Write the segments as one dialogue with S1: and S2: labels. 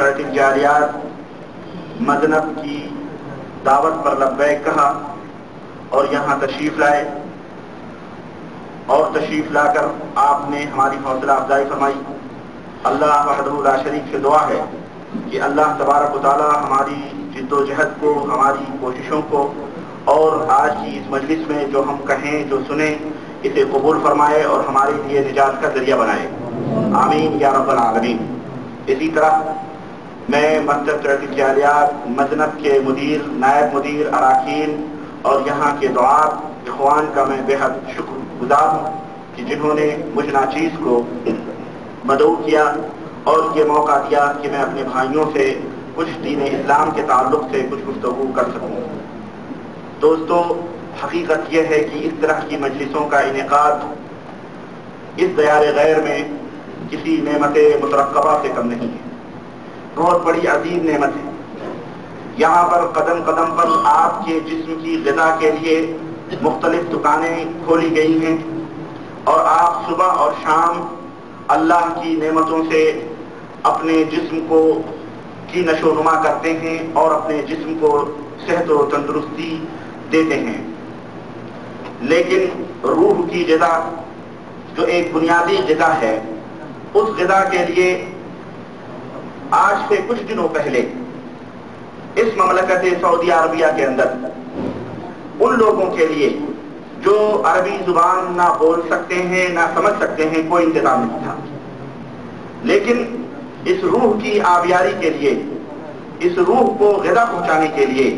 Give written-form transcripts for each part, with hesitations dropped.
S1: سورۃ الجاریات مذنب کی دعوت پر لبیک کہا اور یہاں تشریف لائے، اور تشریف لا کر آپ نے ہماری حوصلہ افزائی فرمائی۔ اللہ وحدہ لا شریک سے دعا ہے کہ اللہ تبارک و تعالی ہماری جد و جہد کو، ہماری کوششوں کو، اور آج کی اس مجلس میں جو ہم کہیں جو سنیں اسے قبول فرمائے اور ہمارے لیے نجات کا ذریعہ بنائے، آمین یا رب العالمین۔ اسی طرح میں مکتب سورۃ الجاریات مذنب کے مدیر، نائب مدیر، اراکین اور یہاں کے دعات اخوان کا میں بے حد شکر گزار ہوں کہ جنہوں نے مجھ ناچیز کو مدعو کیا اور یہ موقع دیا کہ میں اپنے بھائیوں سے کچھ دین اسلام کے تعلق سے کچھ گفتگو کر سکوں۔ دوستو، حقیقت یہ ہے کہ اس طرح کی مجلسوں کا انعقاد اس دیار غیر میں کسی نعمت مترقبہ سے کم نہیں ہے، بہت بڑی عظیم نعمت ہے۔ یہاں پر قدم قدم پر آپ کے جسم کی غذا کے لیے مختلف دکانیں کھولی گئی ہیں، اور آپ صبح اور شام اللہ کی نعمتوں سے اپنے جسم کو کی نشو و نما کرتے ہیں اور اپنے جسم کو صحت و تندرستی دیتے ہیں۔ لیکن روح کی غذا جو ایک بنیادی غذا ہے، اس غذا کے لیے آج سے کچھ دنوں پہلے اس مملکت سعودی عربیہ کے اندر ان لوگوں کے لیے جو عربی زبان نہ بول سکتے ہیں نہ سمجھ سکتے ہیں کوئی انتظام نہیں تھا، لیکن اس روح کی آبیاری کے لیے، اس روح کو غذا پہنچانے کے لیے،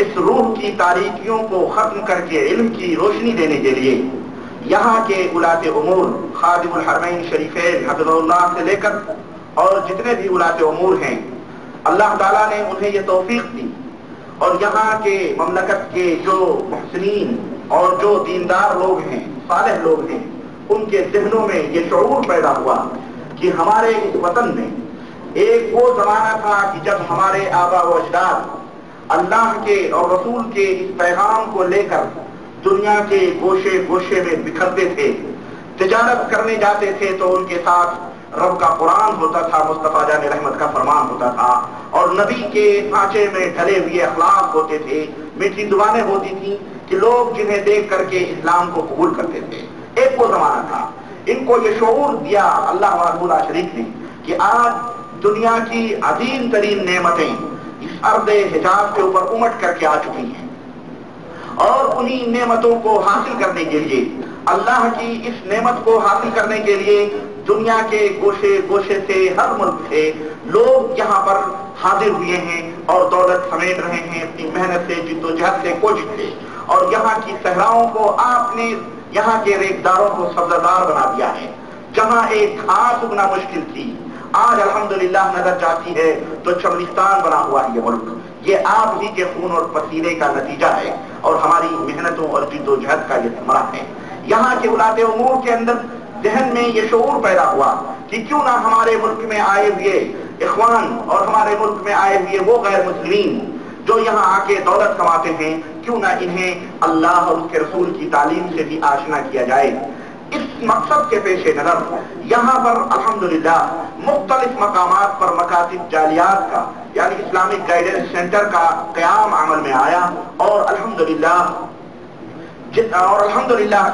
S1: اس روح کی تاریکیوں کو ختم کر کے علم کی روشنی دینے کے لیے یہاں کے ولاۃ امور، خادم الحرمین شریفین حفظہ اللہ سے لے کر اور جتنے بھی ولاۃ امور ہیں، اللہ تعالیٰ نے انہیں یہ توفیق دی، اور یہاں کے مملکت کے جو محسنین اور جو دیندار لوگ ہیں، صالح لوگ ہیں، ان کے ذہنوں میں یہ شعور پیدا ہوا کہ ہمارے اس وطن میں ایک وہ زمانہ تھا کہ جب ہمارے آبا و اجداد اللہ کے اور رسول کے اس پیغام کو لے کر دنیا کے گوشے گوشے میں بکھرتے تھے، تجارت کرنے جاتے تھے تو ان کے ساتھ رب کا قرآن ہوتا تھا، مصطفیٰ جان رحمت کا فرمان ہوتا تھا، اور نبی کے سانچے میں ڈھلے ہوئے اخلاق ہوتے تھے، میٹھی زبانیں ہوتی تھیں کہ لوگ جنہیں دیکھ کر کے اسلام کو قبول کرتے تھے۔ ایک وہ زمانہ تھا، ان کو یہ شعور دیا اللہ وحدہ لا شریک نے کہ آج دنیا کی عظیم ترین نعمتیں اس ارض حجاز کے اوپر امٹ کر کے آ چکی ہیں، اور انہی نعمتوں کو حاصل کرنے کے لیے، اللہ کی اس نعمت کو حاصل کرنے کے لیے دنیا کے گوشے گوشے سے، ہر ملک سے لوگ یہاں پر حاضر ہوئے ہیں اور دولت سمیٹ رہے ہیں اپنی محنت سے، جد و جہد سے، کوشش سے، اور یہاں کی صحراؤں کو آپ نے، یہاں کے ریگداروں کو سبزہ بنا دیا ہے۔ جہاں ایک گھاس اگنا مشکل تھی، آج الحمدللہ نظر جاتی ہے تو چمنستان بنا ہوا ہے یہ ملک۔ یہ آپ ہی کے خون اور پسینے کا نتیجہ ہے اور ہماری محنتوں اور جد و جہد کا یہ ثمرہ ہے۔ یہاں کے ولاۃ امور کے اندر ذہن میں یہ شعور پیدا ہوا کہ کیوں نہ ہمارے ملک میں آئے ہوئے اخوان اور ہمارے ملک میں آئے ہوئے وہ غیر مسلمین جو یہاں آ کے دولت کماتے ہیں، کیوں نہ انہیں اللہ اور اس کے رسول کی تعلیم سے بھی آشنا کیا جائے۔ اس مقصد کے پیش نظر یہاں پر الحمدللہ مختلف مقامات پر مکاتب جالیات کا، یعنی اسلامک گائیڈنس سینٹر کا قیام عمل میں آیا، اور الحمدللہ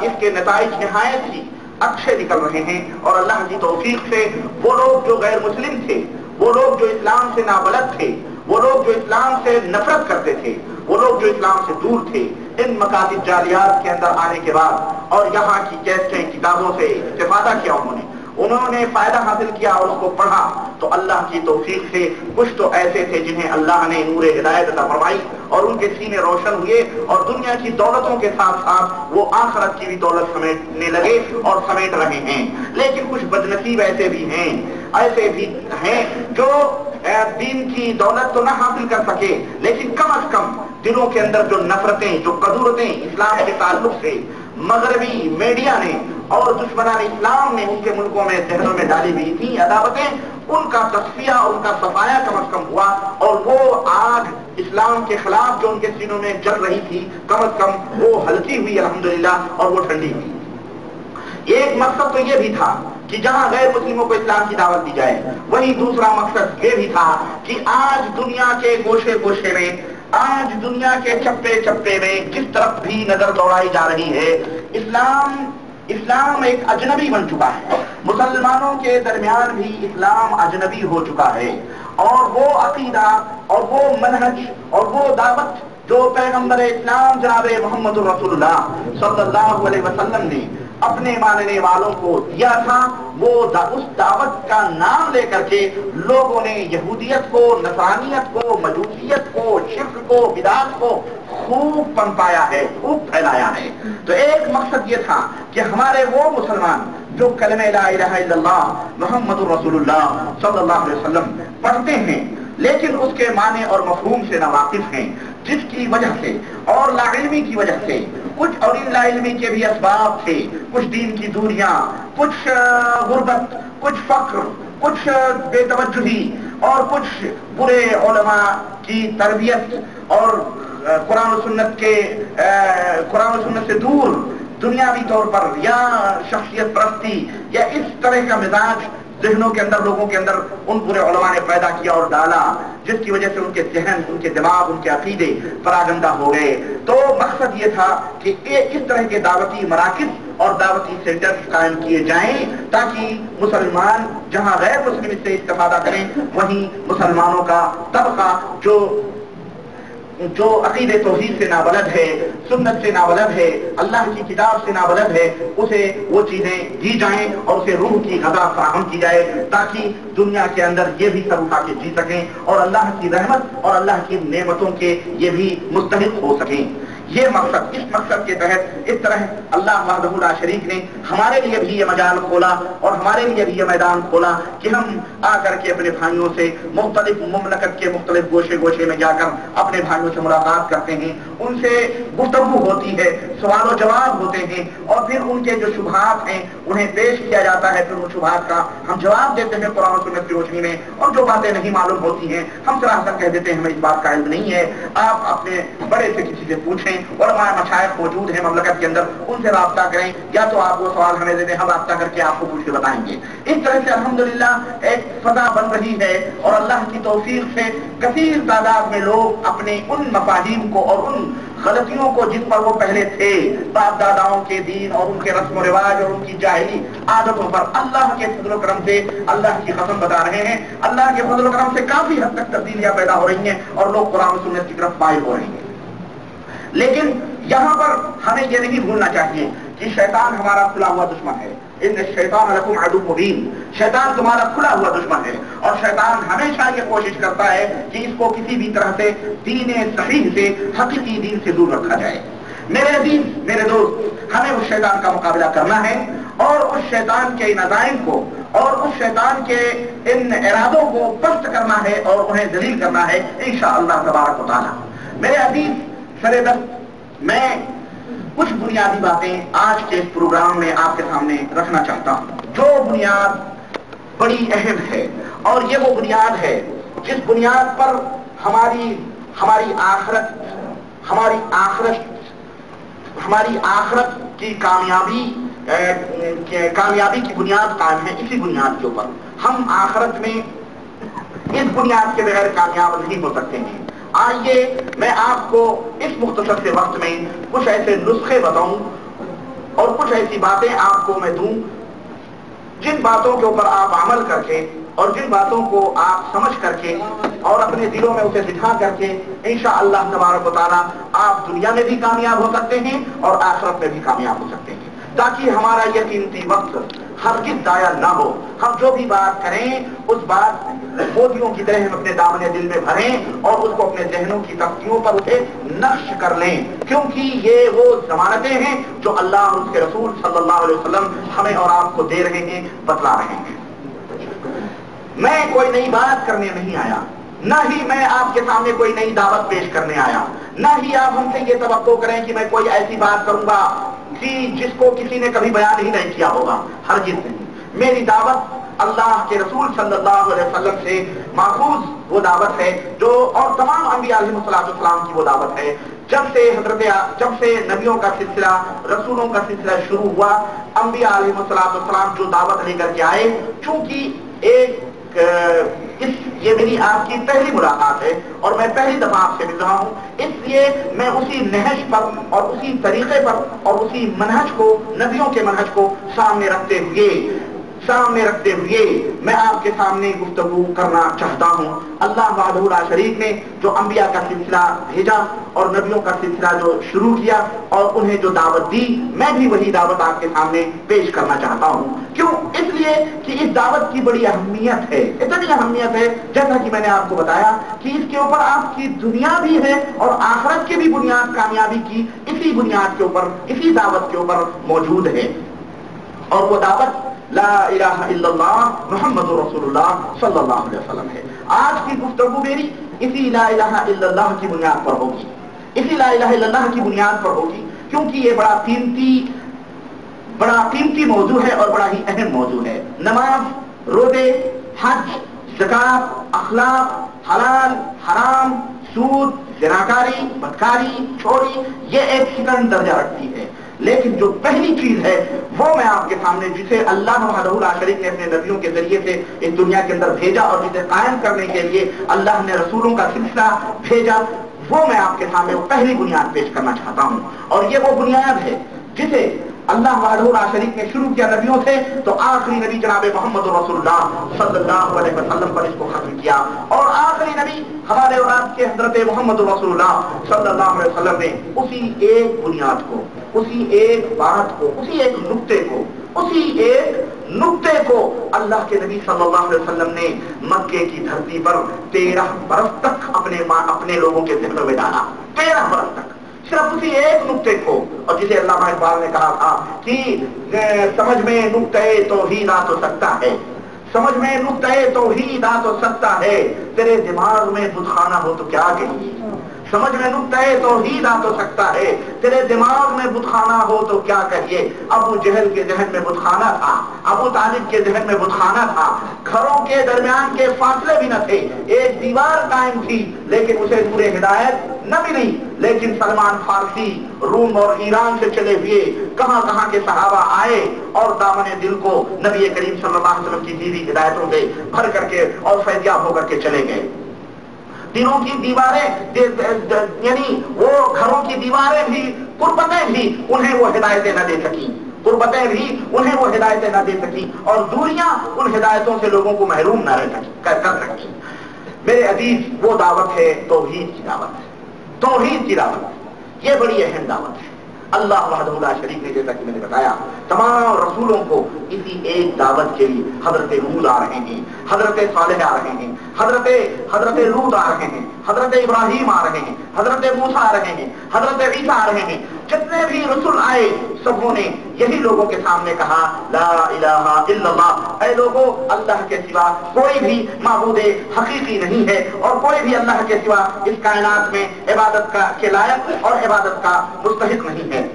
S1: اس کے نتائج نہایت ہی اچھے نکل رہے ہیں، اور اللہ کی توفیق سے وہ لوگ جو غیر مسلم تھے، وہ لوگ جو اسلام سے نابلد تھے، وہ لوگ جو اسلام سے نفرت کرتے تھے، وہ لوگ جو اسلام سے دور تھے، ان مکاتب جالیات کے اندر آنے کے بعد اور یہاں کی کیسٹیں، کتابوں سے استفادہ کیا، انہوں نے فائدہ حاصل کیا اور اس کو پڑھا، تو اللہ کی توفیق سے کچھ تو ایسے تھے جنہیں اللہ نے نور ہدایت عطا فرمائی اور ان کے سینے روشن ہوئے، اور دنیا کی دولتوں کے ساتھ ساتھ وہ آخرت کی بھی دولت سمیٹنے لگے اور سمیٹ رہے ہیں۔ لیکن کچھ بدنصیب ایسے بھی ہیں جو دین کی دولت تو نہ حاصل کر سکے، لیکن کم از کم دلوں کے اندر جو نفرتیں، جو قدورتیں اسلام کے تعلق سے مغربی میڈیا نے اور دشمنان اسلام نے ان کے ملکوں میں ذہنوں میں ڈالی ہوئی تھیں عداوتیں، ان کا تصفیہ، ان کا صفایا کم از کم ہوا، اور وہ آگ اسلام کے خلاف جو ان کے سینوں میں جل رہی تھی کم از کم وہ ہلکی ہوئی الحمدللہ، اور وہ ٹھنڈی ہوئی۔ ایک مقصد تو یہ بھی تھا کہ جہاں غیر مسلموں کو اسلام کی دعوت دی جائے، وہیں دوسرا مقصد یہ بھی تھا کہ آج دنیا کے گوشے گوشے میں، آج دنیا کے چپے چپے میں جس طرف بھی نظر دوڑائی جا رہی ہے، اسلام ایک اجنبی بن چکا ہے، مسلمانوں کے درمیان بھی اسلام اجنبی ہو چکا ہے، اور وہ عقیدہ اور وہ منہج اور وہ دعوت جو پیغمبر اسلام جناب محمد رسول اللہ صلی اللہ علیہ وسلم نے اپنے ماننے والوں کو دیا تھا، وہ اس دعوت کا نام لے کر کے لوگوں نے یہودیت کو، نصرانیت کو، مجوسیت کو، شرک کو، بدعت کو خوب پنپایا ہے، خوب پھیلایا ہے۔ تو ایک مقصد یہ تھا کہ ہمارے وہ مسلمان جو کلمہ لا الہ الا اللہ محمد رسول اللہ صلی اللہ علیہ وسلم پڑھتے ہیں لیکن اس کے معنی اور مفہوم سے ناواقف ہیں، جس کی وجہ سے اور لا علمی کی وجہ سے کچھ، اور ان لا علمی کے بھی اسباب تھے، کچھ دین کی دوریاں، کچھ غربت، کچھ فقر، کچھ بے توجہی، اور کچھ برے علماء کی تربیت، اور قرآن و سنت سے دور دنیاوی طور پر یا شخصیت پرستی یا اس طرح کا مزاج ذہنوں کے اندر، لوگوں کے اندر ان پورے علماء نے پیدا کیا اور ڈالا، جس کی وجہ سے ان کے ذہن، ان کے دماغ، ان کے عقیدے پراگندہ ہو گئے۔ تو مقصد یہ تھا کہ اس طرح کے دعوتی مراکز اور دعوتی سینٹر قائم کیے جائیں تاکہ مسلمان جہاں غیر مسلم اس سے استفادہ کریں، وہیں مسلمانوں کا طبقہ جو عقید توحید سے نابلد ہے، سنت سے نابلد ہے، اللہ کی کتاب سے نابلد ہے، اسے وہ چیزیں دی جائیں اور اسے روح کی غذا فراہم کی جائے تاکہ دنیا کے اندر یہ بھی سر اٹھا کے جی سکیں اور اللہ کی رحمت اور اللہ کی نعمتوں کے یہ بھی مستحق ہو سکیں۔ یہ مقصد، اس مقصد کے تحت اس طرح اللہ وحدہ لا شریک نے ہمارے لیے بھی یہ مجال کھولا اور ہمارے لیے بھی یہ میدان کھولا کہ ہم آ کر کے اپنے بھائیوں سے مختلف مملکت کے مختلف گوشے گوشے میں جا کر اپنے بھائیوں سے ملاقات کرتے ہیں، ان سے گفتگو ہوتی ہے، سوال و جواب ہوتے ہیں، اور پھر ان کے جو شبہات ہیں انہیں پیش کیا جاتا ہے، پھر ان شبہات کا ہم جواب دیتے ہیں قرآن و سنت کی روشنی میں، اور جو باتیں نہیں معلوم ہوتی ہیں ہم صراحتاً کہہ دیتے ہیں ہمیں اس بات کا علم نہیں ہے، آپ اپنے بڑے سے کسی سے پوچھیں، علماء مشائخ موجود ہیں مملکت کے اندر، ان سے رابطہ کریں، یا تو آپ وہ سوال ہمیں دے دیں، ہم رابطہ کر کے آپ کو پوچھ کے بتائیں گے۔ اس طرح سے الحمدللہ ایک فضا بن رہی ہے، اور اللہ کی توفیق سے کثیر تعداد میں لوگ اپنے ان مفاہیم کو اور ان غلطیوں کو جن پر وہ پہلے تھے، باپ داداؤں کے دین اور ان کے رسم و رواج اور ان کی جاہلی عادتوں پر، اللہ کے فضل و کرم سے، اللہ کی قسم بتا رہے ہیں، اللہ کے فضل و کرم سے کافی حد تک تبدیلیاں پیدا ہو رہی ہیں اور لوگ قرآن و سنت کی طرف مائل ہو رہے ہیں۔ لیکن یہاں پر ہمیں یہ نہیں بھولنا چاہیے کہ شیطان ہمارا کھلا ہوا دشمن ہے، ان الشیطان لکم عدو مبین، شیطان تمہارا کھلا ہوا دشمن ہے، اور شیطان ہمیشہ یہ کوشش کرتا ہے کہ اس کو کسی بھی طرح سے دین صحیح سے، حقیقی دین سے دور رکھا جائے۔ میرے عزیز، میرے دوست، ہمیں اس شیطان کا مقابلہ کرنا ہے اور اس شیطان کے ان عزائم کو اور اس شیطان کے ان ارادوں کو پست کرنا ہے اور انہیں ذلیل کرنا ہے انشاءاللہ تبارک و تعالی۔ میرے عزیز، سرے دست میں کچھ بنیادی باتیں آج کے اس پروگرام میں آپ کے سامنے رکھنا چاہتا ہوں، جو بنیاد بڑی اہم ہے، اور یہ وہ بنیاد ہے جس بنیاد پر ہماری آخرت کی کامیابی کی بنیاد قائم ہے۔ اسی بنیاد کے اوپر ہم آخرت میں اس بنیاد کے بغیر کامیاب نہیں ہو سکتے ہیں۔ آئیے میں آپ کو اس مختصر سے وقت میں کچھ ایسے نسخے بتاؤں اور کچھ ایسی باتیں آپ کو میں دوں جن باتوں کے اوپر آپ عمل کر کے اور جن باتوں کو آپ سمجھ کر کے اور اپنے دلوں میں اسے بٹھا کر کے انشاءاللہ تبارک و تعالیٰ آپ دنیا میں بھی کامیاب ہو سکتے ہیں اور آخرت میں بھی کامیاب ہو سکتے ہیں، تاکہ ہمارا یہ قیمتی وقت ہرگز ضائع نہ ہو۔ ہم جو بھی بات کریں اس بات موتیوں کی طرح ہم اپنے دامن دل میں بھریں اور اس کو اپنے ذہنوں کی تختیوں پر اسے نقش کر لیں، کیونکہ یہ وہ ضمانتیں ہیں جو اللہ اور اس کے رسول صلی اللہ علیہ وسلم ہمیں اور آپ کو دے رہے ہیں، بتلا رہے ہیں۔ میں کوئی نئی بات کرنے نہیں آیا، نہ ہی میں آپ کے سامنے کوئی نئی دعوت پیش کرنے آیا، نہ ہی آپ ہم سے یہ توقع کریں کہ میں کوئی ایسی بات کروں گا کہ جس کو کسی نے کبھی بیان ہی نہیں کیا ہوگا، ہرگز نہیں۔ میری دعوت اللہ کے رسول صلی اللہ علیہ وسلم سے ماخوذ وہ دعوت ہے جو، اور تمام انبیاء علیہ السلام کی وہ دعوت ہے جب سے نبیوں کا سلسلہ، رسولوں کا سلسلہ شروع ہوا، انبیاء علیہ السلام جو دعوت لے کر کے آئے، چونکہ یہ میری آپ کی پہلی ملاقات ہے اور میں پہلی دفعہ آپ سے مل رہا ہوں، اس لیے میں اسی نہج پر اور اسی طریقے پر اور اسی منہج کو، نبیوں کے منہج کو سامنے رکھتے ہوئے میں آپ کے سامنے گفتگو کرنا چاہتا ہوں۔ اللہ وحدہ لا شریک نے جو انبیاء کا سلسلہ بھیجا اور نبیوں کا سلسلہ جو شروع کیا اور انہیں جو دعوت دی، میں بھی وہی دعوت آپ کے سامنے پیش کرنا چاہتا ہوں۔ کیوں؟ اس لیے کہ اس دعوت کی بڑی اہمیت ہے، اتنی اہمیت ہے جیسا کہ میں نے آپ کو بتایا کہ اس کے اوپر آپ کی دنیا بھی ہے اور آخرت کی بھی بنیاد کامیابی کی اسی بنیاد کے اوپر، اسی دعوت کے اوپر موجود ہے، اور وہ دعوت لا الہ الا اللہ محمد رسول اللہ صلی اللہ علیہ وسلم ہے۔ آج کی گفتگو میری اسی لا الہ الا اللہ کی بنیاد پر ہوگی، اسی لا الہ الا اللہ کی بنیاد پر ہوگی، کیونکہ یہ بڑا قیمتی موضوع ہے اور بڑا ہی اہم موضوع ہے۔ نماز، روزے، حج، زکات، اخلاق، حلال، حرام، سود، زناکاری، بدکاری، چوری، یہ ایک سیکنڈ درجہ رکھتی ہے، لیکن جو پہلی چیز ہے وہ میں آپ کے سامنے، جسے اللہ وحدہ لا شریک نے اپنے نبیوں کے ذریعے سے اس دنیا کے اندر بھیجا اور جسے قائم کرنے کے لیے اللہ نے رسولوں کا سلسلہ بھیجا، وہ میں آپ کے سامنے وہ پہلی بنیاد پیش کرنا چاہتا ہوں، اور یہ وہ بنیاد ہے جسے اللہ وحدہ لا شریک نے شروع کیا نبیوں سے، تو آخری نبی جناب محمد رسول اللہ صلی اللہ علیہ وسلم پر اس کو ختم کیا، اور آخری نبی ہمارے اور آپ کے حضرت محمد رسول اللہ صلی اللہ علیہ وسلم نے اسی ایک بنیاد کو، اسی ایک بات کو، اسی ایک نقطے کو اللہ کے نبی صلی اللہ علیہ وسلم نے مکے کی دھرتی پر 13 برس تک اپنے لوگوں کے ذکر میں ڈالا، 13 برس تک صرف اسی ایک نقطے کو، اور جسے علامہ اقبال نے کہا تھا کہ سمجھ میں نقطۂ توحید آ تو سکتا ہے، سمجھ میں نقطۂ توحید آ تو سکتا ہے، تیرے دماغ میں بتخانہ ہو تو کیا کہیے، سمجھ میں نقطۂ توحید آ تو سکتا ہے، تیرے دماغ میں بتخانہ ہو تو کیا کہیے۔ ابو جہل کے ذہن میں بتخانہ تھا، ابو طالب کے ذہن میں بتخانہ تھا، گھروں کے درمیان کے فاصلے بھی نہ تھے، ایک دیوار قائم تھی لیکن اسے پورے ہدایت نہ ملی، لیکن سلمان فارسی روم اور ایران سے چلے ہوئے کہاں کہاں کے صحابہ آئے اور دامن دل کو نبی کریم صلی اللہ علیہ وسلم کی دیوی ہدایتوں سے بھر کر کے اور فیضیاب ہو کر کے چلے گئے۔ دلوں کی دیواریں، یعنی وہ گھروں کی دیواریں بھی، قربتیں بھی انہیں وہ ہدایتیں نہ دے سکیں، قربتیں بھی انہیں وہ ہدایتیں نہ دے سکیں، اور دوریاں ان ہدایتوں سے لوگوں کو محروم نہ کر سکیں۔ میرے عزیز، وہ دعوت ہے توحید کی دعوت، توحید کی دعوت، یہ بڑی اہم دعوت ہے۔ اللہ وحدہ لا شریک نے، جیسا کہ میں نے بتایا، تمام رسولوں کو اسی ایک دعوت کے لیے حضرت ہود آ رہے ہیں، حضرت صالح آ رہے ہیں، حضرت لوط آ رہے ہیں، حضرت ابراہیم آ رہے ہیں، حضرت موسیٰ آ رہے ہیں، حضرت عیسیٰ آ رہے ہیں، جتنے بھی رسول آئے سبوں نے یہی لوگوں کے سامنے کہا لا الہ الا اللہ، اے لوگوں، اللہ کے سوا کوئی بھی معبود حقیقی نہیں ہے اور کوئی بھی اللہ کے سوا اس کائنات میں عبادت کے لائق اور عبادت کا مستحق نہیں ہے۔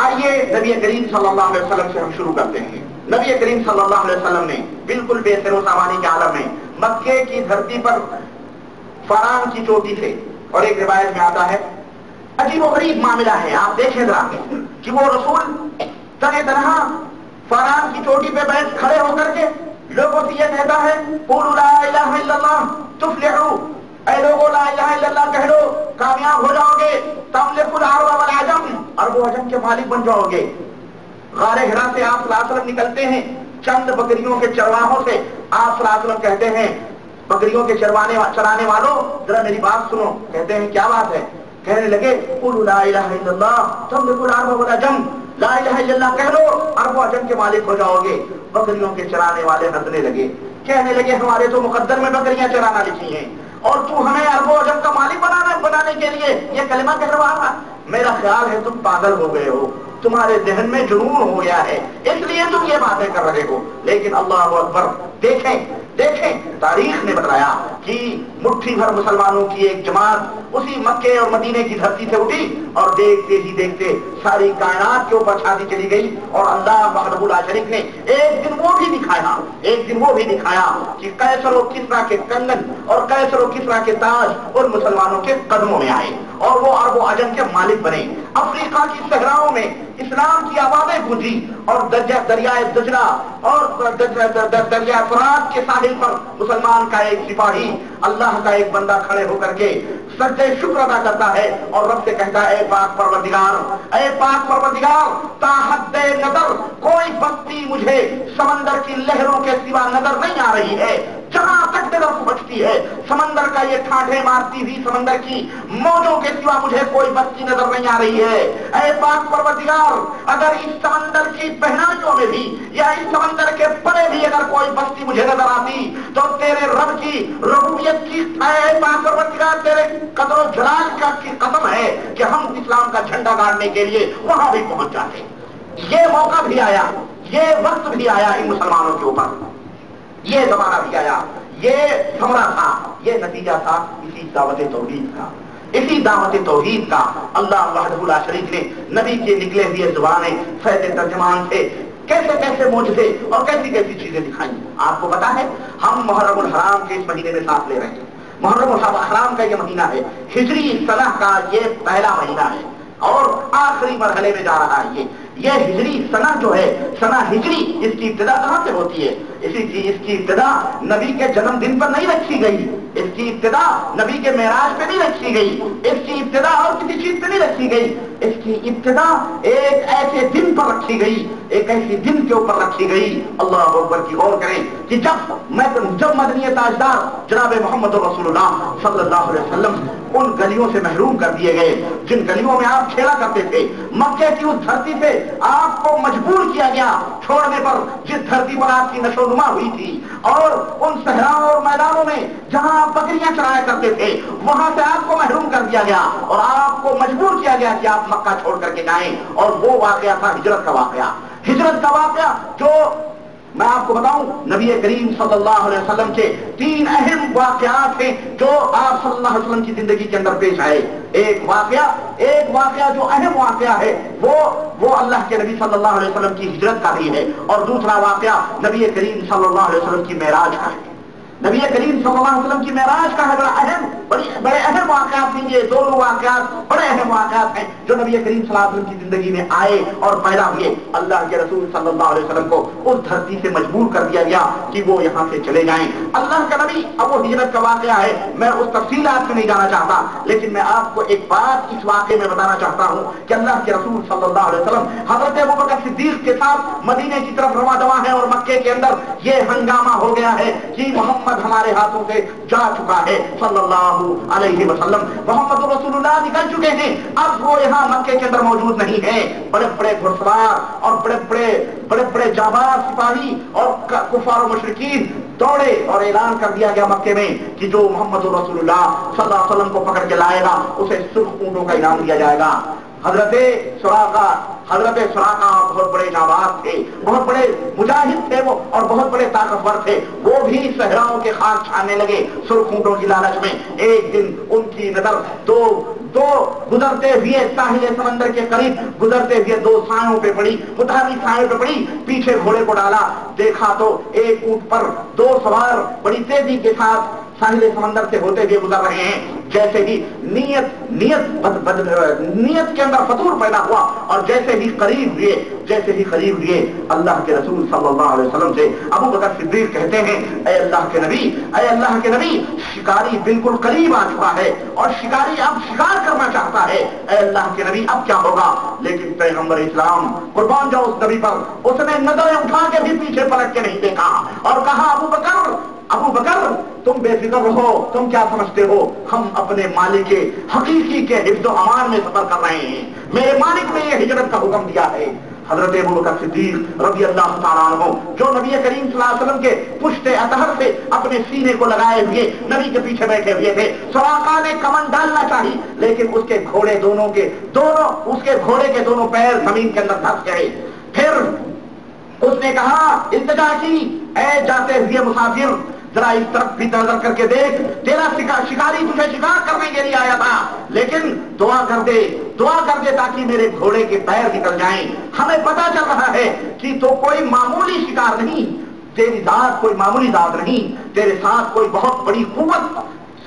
S1: آئیے نبی کریم صلی اللہ علیہ وسلم سے ہم شروع کرتے ہیں۔ نبی کریم صلی اللہ علیہ وسلم نے بالکل بے سر و سامانی کے عالم میں مکے کی دھرتی پر فاران کی چوٹی سے، اور ایک روایت میں آتا ہے عجیب و غریب معاملہ ہے، آپ دیکھیں ذرا کہ وہ رسول تنہ تنہا فاران کی چوٹی پہ بیٹھ کھڑے ہو کر کے لوگوں سے یہ کہتا ہے قولوا لا الہ الا اللہ تفلحوا، اے لوگوں لا الہ الا اللہ کہہ لو کامیاب ہو جاؤ گے، تملک العرب والعجم، عرب و عجم کے مالک بن جاؤ گے۔ غار حرا سے آپ صلی اللہ علیہ وسلم نکلتے ہیں، چند بکریوں کے چرواہوں سے آپ صلی اللہ علیہ وسلم کہتے ہیں بکریوں کے چرانے والوں ذرا میری بات سنو، کہتے ہیں کیا بات ہے؟ کہنے لگے قولوا لا الہ الا اللہ تملک العرب والعجم، لا الہ الا اللہ کہہ لو عرب و عجم کے مالک ہو جاؤ گے۔ بکریوں کے چرانے والے ہنسنے لگے، کہنے لگے ہمارے تو مقدر میں بکریاں چرانا لکھی ہیں اور تو ہمیں عرب و عجم کا مالک بنانے کے لیے یہ کلمہ کہہ رہا تھا؟ میرا خیال ہے تم پاگل ہو گئے ہو، تمہارے ذہن میں جنون ہو گیا ہے، اس لیے تم یہ باتیں کر رہے ہو۔ لیکن اللہ اکبر، دیکھیں تاریخ نے بتایا کہ مٹھی بھر مسلمانوں کی ایک جماعت اسی مکے اور مدینے کی دھرتی سے اٹھی اور دیکھتے ہی دیکھتے ساری کائنات کے اوپر چھاتی چلی گئی. اور اللہ وحدہ لا شریک نے ایک دن وہ بھی دکھایا کہ قیصر و کسریٰ کے کنگن اور قیصر و کسریٰ کے تاج ان مسلمانوں کے قدموں میں آئے اور وہ عرب و عجم کے مالک بنے. افریقہ کی صحراؤں میں اسلام کی آوازیں گونجی اور دریائے دجلہ اور دریا فرات کے ساحل پر مسلمان کا ایک سپاہی اللہ کا ایک بندہ کھڑے ہو کر کے سجدہ شکر ادا کرتا ہے اور رب سے کہتا ہے اے پاک پروردگار تا حد نظر کوئی بستی مجھے سمندر کی لہروں کے سوا نظر نہیں آ رہی ہے. جہاں تک نظر پہنچتی ہے سمندر کا یہ ٹھاٹھے مارتی ہوئی سمندر کی موجوں کے سوا مجھے کوئی بستی نظر نہیں آ رہی ہے. اے پاک پروردگار اگر اس سمندر کی بہنائیوں میں بھی یا اس سمندر کے پرے بھی اگر کوئی بستی مجھے نظر آتی تو تیرے رب کی ربوبیت کی اے پاک پروردگار تیرے قدر و جلال کی قسم ہے کہ ہم اسلام کا جھنڈا گاڑنے کے لیے وہاں بھی پہنچ جاتے. یہ موقع بھی آیا, یہ وقت بھی آیا ان مسلمانوں کے اوپر, یہ زمانہ بھی آیا, یہ ثمرہ تھا, یہ نتیجہ تھا اسی دعوت توحید کا. اللہ وحدہ لا شریک نے نبی کے نکلے ہوئے زبانیں فیض ترجمان سے کیسے کیسے معجزے اور کیسی کیسی چیزیں دکھائیں. آپ کو پتا ہے ہم محرم الحرام کے اس مہینے میں ساتھ لے رہے ہیں. محرم الحرام کا یہ مہینہ ہے, ہجری سنہ کا یہ پہلا مہینہ ہے اور آخری مرحلے میں جا رہا ہے. یہ ہجری سنہ جو ہے, سنہ ہجری, اس کی ابتدا کہاں سے ہوتی ہے؟ اس کی ابتدا نبی کے جنم دن پر نہیں رکھی گئی, اس کی ابتدا نبی کے معراج پہ نہیں رکھی گئی, اس کی ابتدا اور کسی چیز پہ نہیں رکھی گئی. اس کی ابتدا ایک ایسے دن پر رکھی گئی, ایک ایسی دن کے اوپر رکھی گئی. اللہ اکبر کی غور کریں کہ جب مدنی تاجدار جناب محمد رسول اللہ صلی اللہ علیہ وسلم ان گلیوں سے محروم کر دیے گئے جن گلیوں میں آپ کھیلا کرتے تھے, مکے کی اس دھرتی سے آپ کو مجبور کیا گیا چھوڑنے پر جس دھرتی پر آپ کی نشو نما ہوئی تھی, اور ان صحراؤں اور میدانوں میں جہاں آپ بکریاں چرایا کرتے تھے وہاں سے آپ کو محروم کر دیا گیا اور آپ کو مجبور کیا گیا کہ آپ مکہ چھوڑ کر کے جائیں. اور وہ واقعہ تھا ہجرت کا واقعہ جو میں آپ کو بتاؤں نبی کریم صلی اللہ علیہ وسلم کے 3 اہم واقعات ہیں جو آپ صلی اللہ علیہ وسلم کی زندگی کے اندر پیش آئے. ایک واقعہ جو اہم واقعہ ہے وہ اللہ کے نبی صلی اللہ علیہ وسلم کی ہجرت کا بھی ہے, اور دوسرا واقعہ نبی کریم صلی اللہ علیہ وسلم کی معراج کا ہے. نبی کریم صلی اللہ علیہ وسلم کی معراج کا ہے بڑے اہم واقعات ہیں. یہ دونوں واقعات بڑے اہم واقعات ہیں جو نبی کریم صلی اللہ علیہ وسلم کی زندگی میں آئے اور پیدا ہوئے. اللہ کے رسول صلی اللہ علیہ وسلم کو اس دھرتی سے مجبور کر دیا گیا کہ وہ یہاں سے چلے جائیں. اللہ کا نبی اب وہ ہجرت کا واقعہ ہے, میں اس تفصیلات میں نہیں جانا چاہتا, لیکن میں آپ کو ایک بات اس واقعے میں بتانا چاہتا ہوں کہ اللہ کے رسول صلی اللہ علیہ وسلم حضرت ابوبکر صدیق کے ساتھ مدینے کی طرف رواں دواں ہیں اور مکے کے اندر یہ ہنگامہ ہو گیا ہے کہ محمد ہمارے ہاتھوں سے جا چکا ہے صلی اللہ علیہ وسلم. محمد رسول اللہ نکل چکے ہیں, اب وہ یہاں مکے کے اندر موجود نہیں ہیں. بڑے بڑے گھڑسوار اور بڑے بڑے جانباز سپاہی اور کفار و مشرکین دوڑے اور اعلان کر دیا گیا مکے میں کہ جو محمد رسول اللہ صلی اللہ علیہ وسلم کو پکڑ کے لائے گا اسے سرخ اونٹوں کا انعام دیا جائے گا. حضرت سراقہ بہت بڑے جانباز تھے, بہت بڑے مجاہد تھے وہ اور بہت بڑے طاقتور تھے. وہ بھی صحراؤں کے خاک چھاننے لگے سرخ اونٹوں کی لالچ میں. ایک دن ان کی نظر دو گزرتے ہوئے ساحل سمندر کے قریب گزرتے ہوئے 2 سایوں پہ پڑی, متحرک سایوں پہ پڑی. پیچھے گھوڑے کو ڈالا, دیکھا تو ایک اونٹ پر 2 سوار بڑی تیزی کے ساتھ ساحل سمندر سے ہوتے ہوئے گزر رہے ہیں. جیسے ہی نیت کے اندر فطور پیدا ہوا اور جیسے ہی قریب ہوئے اللہ کے رسول صلی اللہ علیہ وسلم سے ابو بکر صدیق کہتے ہیں اے اللہ کے نبی شکاری بالکل قریب آ چکا ہے اور شکاری اب شکار کرنا چاہتا ہے. اے اللہ کے نبی اب کیا ہوگا؟ لیکن پیغمبر اسلام قربان جاؤ اس نبی پر, اس نے نظریں اٹھا کے بھی پیچھے پلٹ کے نہیں دیکھا اور کہا ابو بکر تم بے فکر رہو, تم کیا سمجھتے ہو, ہم اپنے مالک حقیقی کے حفظ و امان میں سفر کر رہے ہیں. میرے مالک نے یہ ہجرت کا حکم دیا ہے. حضرت ابوبکر صدیق رضی اللہ تعالیٰ عنہ جو نبی کریم صلی اللہ علیہ وسلم کے پشت اطہر سے اپنے سینے کو لگائے ہوئے نبی کے پیچھے بیٹھے ہوئے تھے. سراقہ نے کمن ڈالنا چاہی لیکن اس کے گھوڑے کے دونوں پیر زمین کے اندر دھس گئے. پھر اس نے کہا التجا کی, اے جاتے ہوئے مسافر ذرا اس طرف بھی نظر کر کے دیکھ، تیرا شکاری تجھے شکار کرنے کے لیے آیا تھا، لیکن دعا کر دے تاکہ میرے گھوڑے کے پیر نکل جائیں۔ ہمیں پتا چل رہا ہے کہ تو کوئی معمولی شکار نہیں، تیری ذات کوئی معمولی ذات نہیں، تیرے ساتھ کوئی بہت بڑی قوت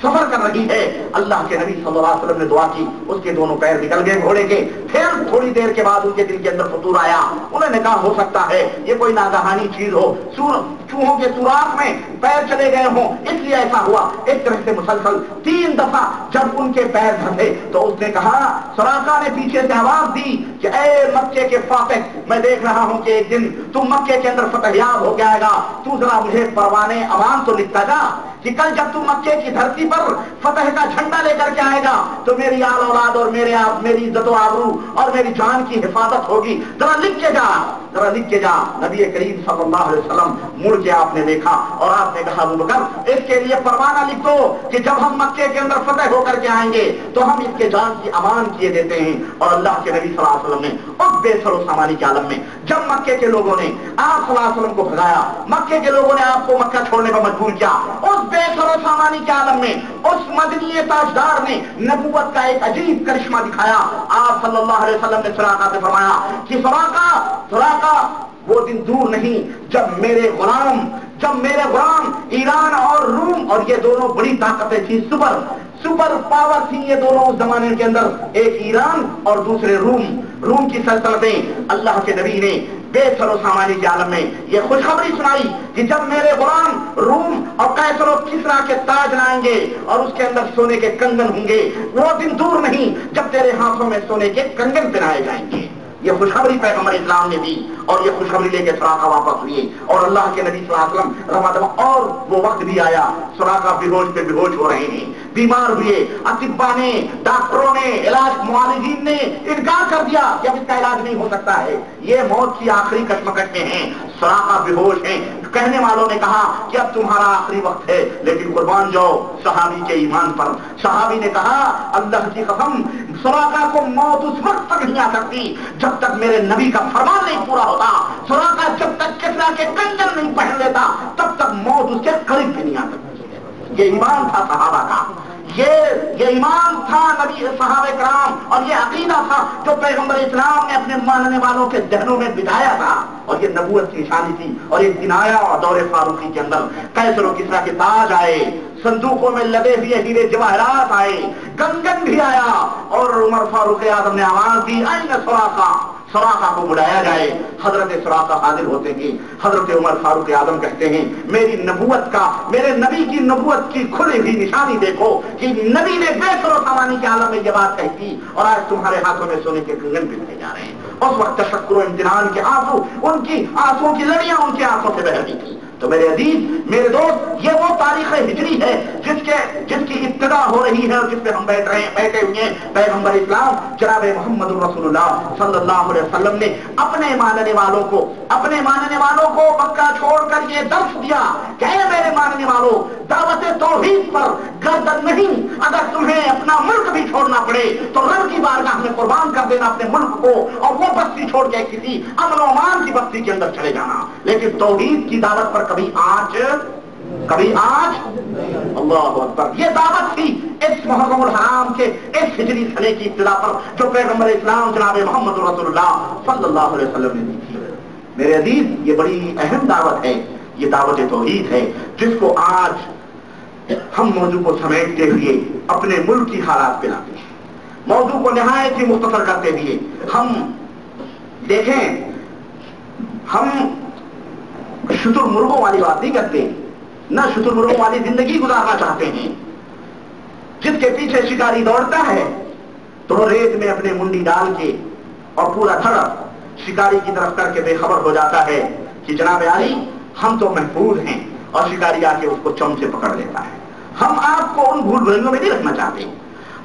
S1: سفر کر رہی ہے۔ اللہ کے نبی صلی اللہ علیہ وسلم نے دعا کی، اس کے دونوں پیر نکل گئے گھوڑے کے۔ پھر تھوڑی دیر کے بعد ان کے دل کے اندر فطور آیا، انہوں نے کہا ہو سکتا ہے یہ کوئی ناگہانی چیز ہو، چوہوں کے سوراخ میں پیر چلے گئے ہوں، اس لیے ایسا ہوا۔ ایک طرح سے مسلسل 3 دفعہ جب ان کے پیر دھسے تو اس نے کہا، سراقہ نے پیچھے سے آواز دی کہ اے مکے کے فاتح، میں دیکھ رہا ہوں کہ ایک دن تم مکے کے اندر فتح یاب ہو جائے گا، تو ذرا مجھے پروانے امان تو لکھتا جا کہ کل جب تم مکے کی دھرتی پر فتح کا جھنڈا لے کر کے آئے گا تو میری آل اولاد اور میری عزت و آبرو اور میری جان کی حفاظت ہوگی، ذرا لکھ کے جا۔ نبی کریم صلی اللہ علیہ وسلم مڑ کے آپ نے دیکھا اور آپ نے کہا، ابو بکر اس کے لیے پروانہ لکھ دو کہ جب ہم مکے کے اندر فتح ہو کر کے آئیں گے تو ہم اس کے جان کی امان کیے دیتے ہیں۔ اور اللہ کے نبی صلی اللہ علیہ وسلم نے اس بے سر و سامانی کے عالم میں جب مکے کے لوگوں نے آپ صلی اللہ علیہ وسلم کو بھگایا، مکے کے لوگوں نے آپ کو مکہ چھوڑنے پر مجبور کیا، اس بے سر و سامانی کے عالم میں اس مدنی تاجدار نے نبوت کا ایک عجیب کرشمہ دکھایا۔ آپ صلی اللہ علیہ وسلم نے سراقہ سے فرمایا کہ سراقہ وہ دن دور نہیں جب میرے غلام ایران اور روم، اور یہ دونوں بڑی طاقتیں تھیں، سپر پاور تھی یہ دونوں اس زمانے کے اندر، ایک ایران اور دوسرے روم کی سلطنتیں۔ اللہ کے نبی نے بے سر و سامانی کے عالم میں یہ خوشخبری سنائی کہ جب میرے غلام روم اور قیصر و کسریٰ کے تاج لائیں گے اور اس کے اندر سونے کے کنگن ہوں گے، وہ دن دور نہیں جب تیرے ہاتھوں میں سونے کے کنگن پہنائے جائیں گے۔ یہ خوشخبری پیغمبر اسلام نے دی اور یہ خوشخبری لے کے سراقہ واپس ہوئے اور اللہ کے نبی صلی اللہ علیہ وسلم رمضان، اور وہ وقت بھی آیا سراقہ بے ہوش ہو رہے ہیں، بیمار ہوئے، اطباء نے، ڈاکٹروں نے، معالجین نے انکار کر دیا کہ اب اس کا علاج نہیں ہو سکتا ہے، یہ موت کی آخری کشمکش میں ہیں، سراقہ بے ہوش ہیں۔ کہنے والوں نے کہا کہ اب تمہارا آخری وقت ہے، لیکن قربان جاؤ صحابی کے ایمان پر۔ صحابی نے کہا، اللہ کی قسم سراقہ کو موت اس وقت تک نہیں آ سکتی جب تک میرے نبی کا فرمان نہیں پورا ہوتا، سراقہ جب تک کسریٰ کے کنگن نہیں پہن لیتا تب تک موت اس کے قریب بھی نہیں آ سکتی۔ یہ ایمان تھا صحابہ کا، یہ ایمان تھا نبی صحابہ کرام، اور یہ عقیدہ تھا جو پیغمبر اسلام نے اپنے ماننے والوں کے ذہنوں میں بٹھایا تھا، اور یہ نبوت کی نشانی تھی۔ اور ایک دن آیا اور دور فاروقی کے اندر قیصر و کسریٰ کے تاج آئے، صندوقوں میں لدے ہوئے ہیرے جواہرات آئے، کنگن بھی آیا، اور عمر فاروق اعظم نے آواز دی، این سراقہ کو بلایا جائے۔ حضرت سراقہ حاضر ہوتے ہیں، حضرت عمر فاروق اعظم کہتے ہیں، میرے نبی کی نبوت کی کھلی ہوئی نشانی دیکھو کہ نبی نے بے سر و سامانی کے عالم میں یہ بات کہی تھی، اور آج تمہارے ہاتھوں میں سونے کے کنگن پہنائے جا رہے ہیں۔ اس وقت تشکر و امتنان کے آنسو، ان کی آنسوؤں کی لڑیاں ان کی آنکھوں سے بہہ رہی تھی۔ تو میرے عزیز، میرے دوست، یہ وہ تاریخ ہجری ہے جس کی ابتدا ہو رہی ہے اور جس پہ ہم بیٹھے ہوئے ہیں۔ پیغمبر اسلام جناب محمد رسول اللہ صلی اللہ علیہ وسلم نے اپنے ماننے والوں کو مکہ چھوڑ کر یہ درس دیا کہ اے میرے ماننے والوں، دعوت توحید پر گردن نہیں، اگر تمہیں اپنا ملک بھی چھوڑنا پڑے تو رب کی بارگاہ میں قربان کر دینا اپنے ملک کو، اور وہ بستی چھوڑ کے کسی امن و امان کی بستی کے اندر چلے جانا، لیکن توحید کی دعوت پر کبھی آج اللہ اکبر۔ یہ دعوت تھی اس محرم الحرام کے اس ہجری سنے کی ابتدا پر جو پیغمبر اسلام جناب محمد رسول اللہ صلی اللہ علیہ وسلم نے دی تھی۔ میرے عزیز، یہ بڑی اہم دعوت ہے، یہ دعوت توحید ہے، جس کو آج ہم موضوع کو سمیٹتے ہوئے اپنے ملک کی حالات پہ لاتے ہیں۔ موضوع کو نہایت ہی مختصر کرتے ہوئے ہم دیکھیں، ہم شتر مرغوں والی بات نہیں کرتے، نہ شتر مرغوں والی زندگی گزارنا چاہتے ہیں۔ جس کے پیچھے شکاری دوڑتا ہے تو ریت میں اپنے منڈی ڈال کے اور پورا دھڑ شکاری کی طرف کر کے بے خبر ہو جاتا ہے کہ جناب عالی ہم تو محفوظ ہیں، اور شکاری آ کے اس کو چم سے پکڑ لیتا ہے۔ ہم آپ کو ان بھول بھلائیوں میں نہیں رکھنا چاہتے،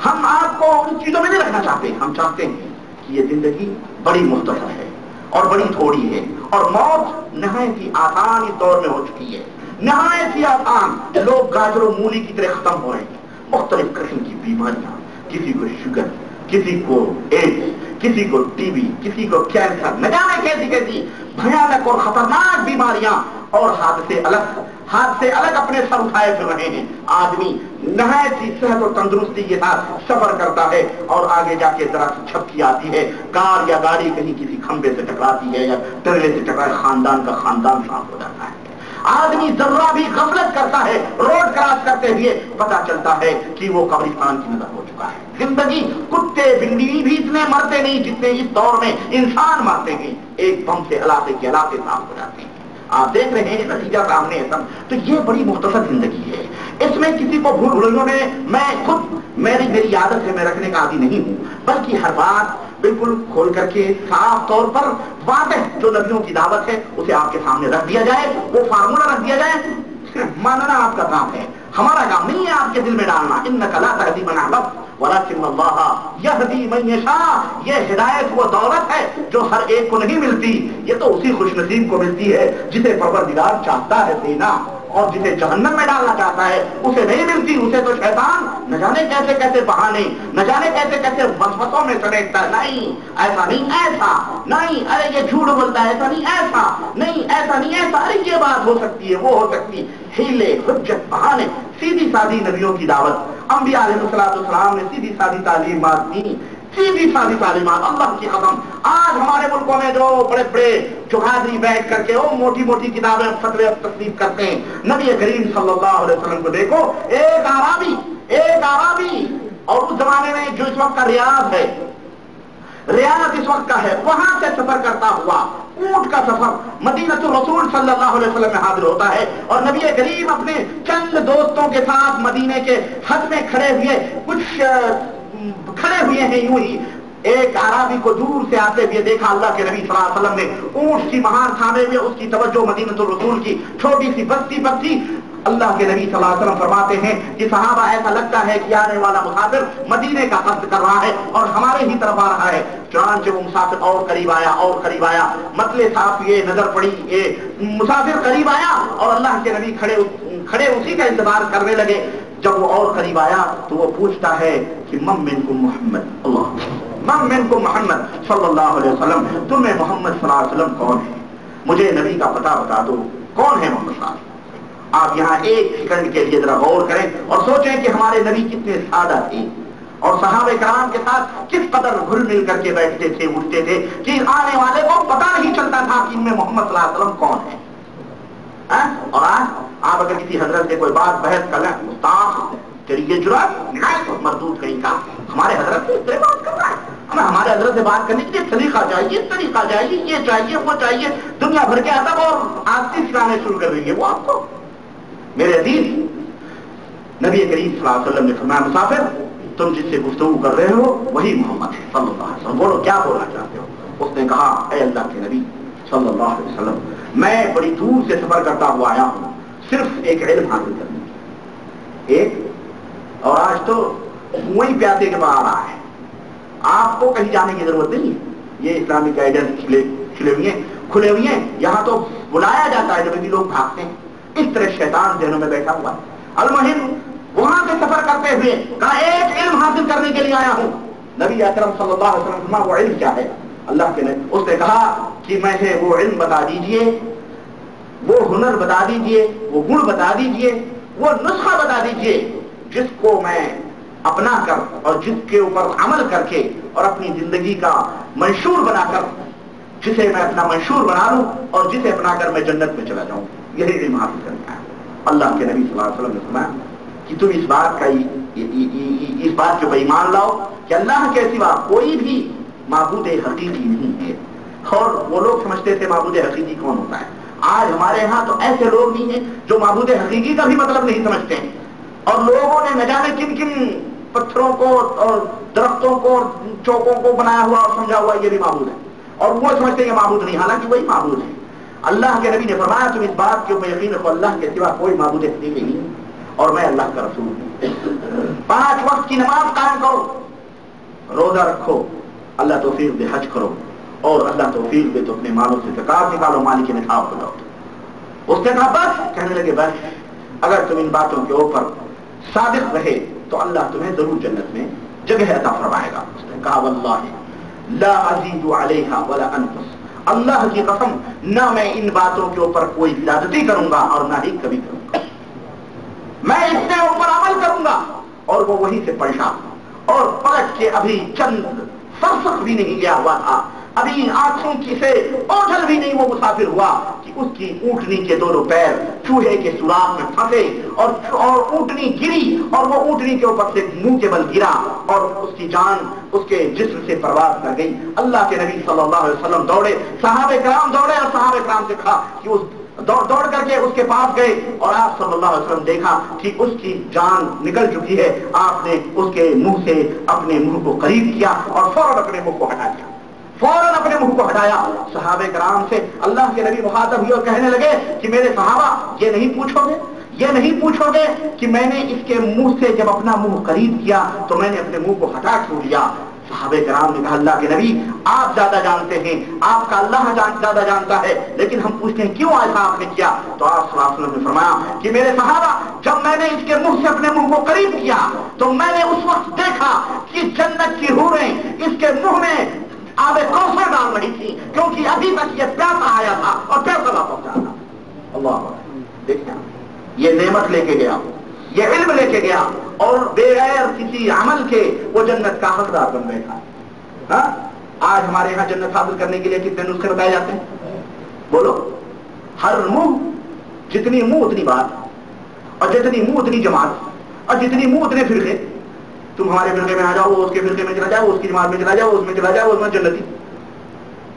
S1: ہم آپ کو ان چیزوں میں نہیں رکھنا چاہتے، ہم چاہتے ہیں کہ یہ زندگی بڑی مختصر ہے اور بڑی تھوڑی ہے، اور موت نہایت ہی آسان اس دور میں ہو چکی ہے، نہایت ہی آسان۔ لوگ گاجر و مولی کی طرح ختم ہو رہے ہیں، مختلف قسم کی بیماریاں، کسی کو شوگر، کسی کو ایڈز، کسی کو ٹی بی، کسی کو کینسر، نہ جانے کیسی کیسی بھیانک اور خطرناک بیماریاں اور حادثے الگ ہاتھ سے الگ اپنے سر اٹھائے پھر رہے ہیں. آدمی نہایت ہی صحت اور تندرستی کے ساتھ سفر کرتا ہے اور آگے جا کے ذرا سی جھپکی آتی ہے، کار یا گاڑی کہیں کسی کھمبے سے ٹکراتی ہے یا ٹرلے سے ٹکرائے، خاندان کا خاندان صاف ہو جاتا ہے. آدمی ذرہ بھی غفلت کرتا ہے، روڈ کراس کرتے ہوئے پتا چلتا ہے کہ وہ قبرستان کی نظر ہو چکا ہے. زندگی کتے بلی بھی اتنے مرتے نہیں جتنے اس دور میں انسان مرتے ہیں. ایک بم سے علاقے کے علاقے صاف ہو جاتے ہیں. آپ دیکھ رہے ہیں نتیجہ سامنے ہے سب. تو یہ بڑی مختصر زندگی ہے، اس میں کسی کو بھول بھلائیوں میں میں خود میری عادت ہے، میں رکھنے کا عادی نہیں ہوں، بلکہ ہر بات بالکل کھول کر کے صاف طور پر واضح جو نبیوں کی دعوت ہے اسے آپ کے سامنے رکھ دیا جائے، وہ فارمولا رکھ دیا جائے. ماننا آپ کا کام ہے، ہمارا کام نہیں ہے آپ کے دل میں ڈالنا. انک لا تہدی من احببت ولکن اللہ یہدی من یشاء. یہ ہدایت وہ دولت ہے جو ہر ایک کو نہیں ملتی، یہ تو اسی خوش نصیب کو ملتی ہے جسے پروردگار چاہتا ہے دینا، اور جسے جہنم میں ڈالنا چاہتا ہے اسے نہیں ملتی. اسے تو شیطان نہ جانے کیسے کیسے بہانے، نہ جانے کیسے کیسے وسوسوں میں سمیٹتا ہے. نہیں ایسا نہیں، ایسا نہیں، ارے یہ جھوٹ بولتا ہے، ایسا نہیں، ایسا نہیں، ایسا نہیں، ایسا، ارے یہ بات ہو سکتی ہے، وہ ہو سکتی. ہیلے حجت بہانے. سیدھی سادھی نبیوں کی دعوت، انبیاء علیہ السلام نے سیدھی سادھی تعلیمات دی، سیدھی سادھی تعلیمات. اللہ کی قسم آج ہمارے ملکوں میں جو بڑے بڑے چوہادری بیٹھ کر کے وہ موٹی موٹی کتابیں فتوے تصنیف کرتے ہیں، نبی کریم صلی اللہ علیہ وسلم کو دیکھو. ایک عربی اور اس زمانے میں جو اس وقت کا ریاض ہے، ریاض اس وقت کا ہے، وہاں سے سفر کرتا ہوا اونٹ کا سفر مدینہ الرسول صلی اللہ علیہ وسلم میں حاضر ہوتا ہے، اور نبی کریم اپنے چند دوستوں کے ساتھ مدینے کے حد میں کھڑے ہوئے ہیں. یوں ہی ایک عربی کو دور سے آتے ہوئے دیکھا. اللہ کے نبی صلی اللہ علیہ وسلم نے اونٹ کی مہار تھامے ہوئے اس کی توجہ مدینہ الرسول کی چھوٹی سی بستی پر تھی. اللہ کے نبی صلی اللہ علیہ وسلم فرماتے ہیں کہ صحابہ ایسا لگتا ہے کہ آنے والا مسافر مدینے کا قصد کر رہا ہے اور ہمارے ہی طرف آ رہا ہے. چنانچہ وہ مسافر اور قریب آیا مطلب صاف یہ نظر پڑی، یہ مسافر قریب آیا اور اللہ کے نبی کھڑے اسی کا انتظار کرنے لگے. جب وہ اور قریب آیا تو وہ پوچھتا ہے کہ من منکم محمد، من منکم محمد صلی اللہ علیہ وسلم، تمہیں محمد صلی اللہ علیہ وسلم کون ہے؟ مجھے نبی کا پتہ بتا دو، کون ہے محمد صلی اللہ علیہ وسلم؟ آپ یہاں ایک سیکنڈ کے لیے ذرا غور کریں اور سوچیں کہ ہمارے نبی کتنے سادہ تھے اور صحابہ کرام کے ساتھ کس قدر گھل مل کر کے بیٹھتے تھے، اٹھتے تھے کہ آنے والے کو پتہ نہیں چلتا تھا کہ ان میں محمد صلی اللہ علیہ وسلم کون ہے. اور آج آپ اگر کسی حضرت سے کوئی بات بحث کر لیں، مستعد تیری یہ جرات نہایت مردود کہیں کا، ہمارے حضرت سے اس طرح بات کر رہا ہے، ہمیں ہمارے حضرت سے بات کرنے کے لیے طریقہ چاہیے، یہ چاہیے، وہ چاہیے، دنیا بھر کے ادب اور آرتی سکھانے شروع کر دیں گے وہ آپ کو. میرے عزیز، نبی کریم صلی اللہ علیہ وسلم نے فرمایا مسافر تم جس سے گفتگو کر رہے ہو وہی محمد ہے صلی اللہ علیہ وسلم، بولو کیا بولنا چاہتے ہو؟ اس نے کہا اے اللہ کے نبی صلی اللہ علیہ وسلم، میں بڑی دور سے سفر کرتا ہوا آیا ہوں صرف ایک علم حاصل کرنے کے لیے. اور آج تو وہی پیاسے کے باہر آ رہا ہے، آپ کو کہیں جانے کی ضرورت نہیں ہے. یہ اسلامی گائیڈنس کھلے ہوئے ہیں، یہاں تو بلایا جاتا ہے جب بھی لوگ بھاگتے ہیں. اس طرح شیطان ذہنوں میں بیٹھا ہوا ہے. المہم وہاں سے سفر کرتے ہوئے کہا ایک علم حاصل کرنے کے لیے آیا ہوں. نبی اکرم صلی اللہ علیہ وسلم وہ علم کیا ہے؟ اللہ کے نبی اس نے کہا کہ مجھے وہ علم بتا دیجئے، وہ ہنر بتا دیجئے، وہ گن بتا دیجئے، وہ نسخہ بتا دیجئے جس کو میں اپنا کر اور جس کے اوپر عمل کر کے اور اپنی زندگی کا منشور بنا کر، جسے میں اپنا منشور بنا لوں اور جسے اپنا کر میں جنت میں چلا جاؤں. یہی علم حاصل کرنا ہے. اللہ کے نبی صلی اللہ علیہ وسلم نے فرمایا کہ تم اس بات کے اوپر ایمان لاؤ کہ اللہ کے سوا کوئی بھی معبود حقیقی نہیں ہے. اور وہ لوگ سمجھتے تھے معبود حقیقی کون ہوتا ہے. آج ہمارے ہاں تو ایسے لوگ نہیں ہیں جو معبود حقیقی کا بھی مطلب نہیں سمجھتے ہیں، اور لوگوں نے نہ جانے کن کن پتھروں کو اور درختوں کو اور چوکوں کو بنایا ہوا اور سمجھا ہوا یہ بھی معبود ہے، اور وہ سمجھتے ہیں کہ معبود نہیں، حالانکہ وہی معبود ہے. اللہ کے نبی نے فرمایا تم اس بات کے اوپر یقین رکھو اللہ کے سوا کوئی معبود حقیقی نہیں اور میں اللہ کا رسول ہوں. 5 وقت کی نماز قائم کرو، روزہ رکھو، اللہ توفیق دے حج کرو، اور اللہ توفیق دے تو اپنے مالوں سے زکات نکالو، مال کے نصاب بناؤ. اس نے کہا بس، کہنے لگے بس اگر تم ان باتوں کے اوپر صادق رہے تو اللہ تمہیں ضرور جنت میں جگہ عطا فرمائے گا. اس نے کہا واللہ لا ازید علیہا ولا انقص، اللہ کی قسم نہ میں ان باتوں کے اوپر کوئی زیادتی کروں گا اور نہ ہی کبھی کروں گا. وہ وہیں سے پلٹا اور پلٹ کے ابھی چند فرسخ بھی نہیں گیا ہوا تھا، ابھی آنکھوں کی سے اوجھل بھی نہیں وہ مسافر ہوا کہ اس کی اونٹنی کے دونوں پیر چوہے کے سوراخ میں پھنسے اور اونٹنی گری اور وہ اونٹنی کے اوپر سے منہ کے بل گرا اور اس کی جان اس کے جسم سے پرواز کر گئی۔ اللہ کے نبی صلی اللہ علیہ وسلم دوڑے، صحابہ کرام دوڑے اور صحابہ کرام سے کہا کہ اس دوڑ کر کے اس کے پاس گئے اور آپ صلی اللہ علیہ وسلم دیکھا کہ اس کی جان نکل چکی ہے۔ آپ نے اس کے منہ سے اپنے منہ کو قریب کیا اور فوراً اپنے منہ کو ہٹا دیا، فوراً اپنے منہ کو ہٹایا۔ صحابہ کرام سے اللہ کے نبی مخاطب ہوئے اور کہنے لگے کہ میرے صحابہ یہ نہیں پوچھو گے، یہ نہیں پوچھو گے کہ میں نے اس کے منہ سے جب اپنا منہ قریب کیا تو میں نے اپنے منہ کو ہٹا کیوں لیا؟ صحابہ کرام نے کہا اللہ کے نبی آپ زیادہ جانتے ہیں، آپ کا اللہ زیادہ جانتا ہے، لیکن ہم پوچھتے ہیں کیوں ایسا آپ نے کیا؟ تو آپ صلی اللہ علیہ وسلم نے فرمایا کہ میرے صحابہ جب میں نے اس کے منہ سے اپنے منہ کو قریب کیا تو میں نے اس وقت دیکھا کہ جنت کی حوریں اس کے منہ میں آب کوثر ڈال رہی تھی، کیونکہ ابھی تک یہ پیاسا آیا تھا اور پیاسا واپس جا رہا تھا۔ اللہ دیکھیں یہ نعمت لے کے گیا، یہ علم لے کے گیا اور بغیر کسی عمل کے وہ جنت کا حقدار بن بیٹھا۔ ہاں آج ہمارے یہاں جنت حاصل کرنے کے لیے کتنے نسخے بتائے جاتے ہیں؟ بولو، ہر منہ جتنی منہ اتنی بات اور جتنی منہ اتنی جماعت اور جتنی منہ اتنے فرقے۔ تم ہمارے فرقے میں آ جاؤ، وہ اس کے فرقے میں چلا جاؤ، اس کی جماعت میں چلا جاؤ، اس میں چلا جاؤ، اس میں جنتی۔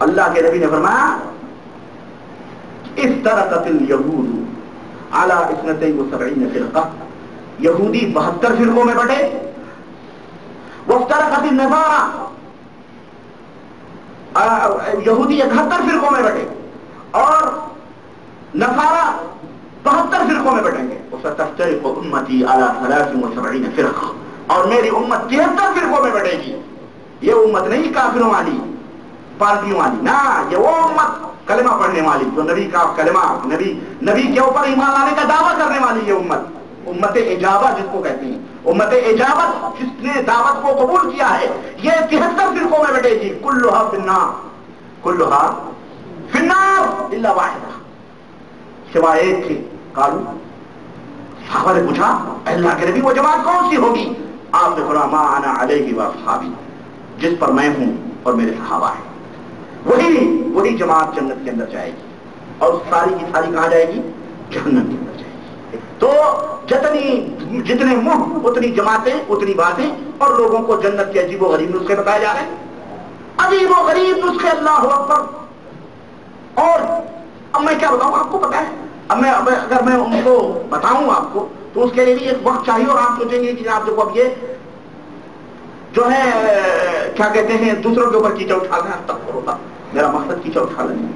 S1: اللہ کے نبی نے فرمایا افترقت الیہود علی 72 فرقہ، یہودی 72 فرقوں میں بٹے، وافترقت النصارى، یہودی 71 فرقوں میں بٹے اور نصارہ 72 فرقوں میں بٹیں گے۔ وستفترق امتی علی 73 فرقہ، اور میری امت 73 فرقوں میں بٹے گی۔ یہ امت نہیں کافروں والی پارٹیوں والی، نہ، یہ وہ امت کلمہ پڑھنے والی جو نبی کا کلمہ، نبی کے اوپر ایمان لانے کا دعویٰ کرنے والی یہ امت اجابہ جس کو کہتے ہیں، امت اجابت جس نے دعوت کو قبول کیا ہے، یہ 73 فرقوں میں بٹے گی۔ کلھا فی النار، کلھا فی النار الا واحدہ، سوائے ایک تھی۔ قالوا، صحابہ نے پوچھا اللہ کے نبی وہ جماعت کون سی ہوگی؟ آپ نے فرمایا ما انا علیہ واصحابی، جس پر میں ہوں اور میرے صحابہ ہیں، وہی جماعت جنت کے اندر جائے گی اور ساری کی ساری کہاں جائے گی؟ جہنم کے اندر جائے گی۔ تو جتنے منہ اتنی جماعتیں اتنی باتیں، اور لوگوں کو جنت کے عجیب و غریب نسخے بتائے جا رہے ہیں، عجیب و غریب نسخے، اللہ اکبر۔ اور اب میں کیا بتاؤں، آپ کو پتا ہے، اگر میں ان کو بتاؤں آپ کو تو اس کے لیے بھی ایک وقت چاہیے، اور آپ سوچیں گے کہ آپ دیکھو اب یہ جو ہے کیا کہتے ہیں دوسروں کے اوپر کیچڑ اٹھانا ہے، تب ہوتا۔ میرا مقصد کیچڑ اٹھانا نہیں،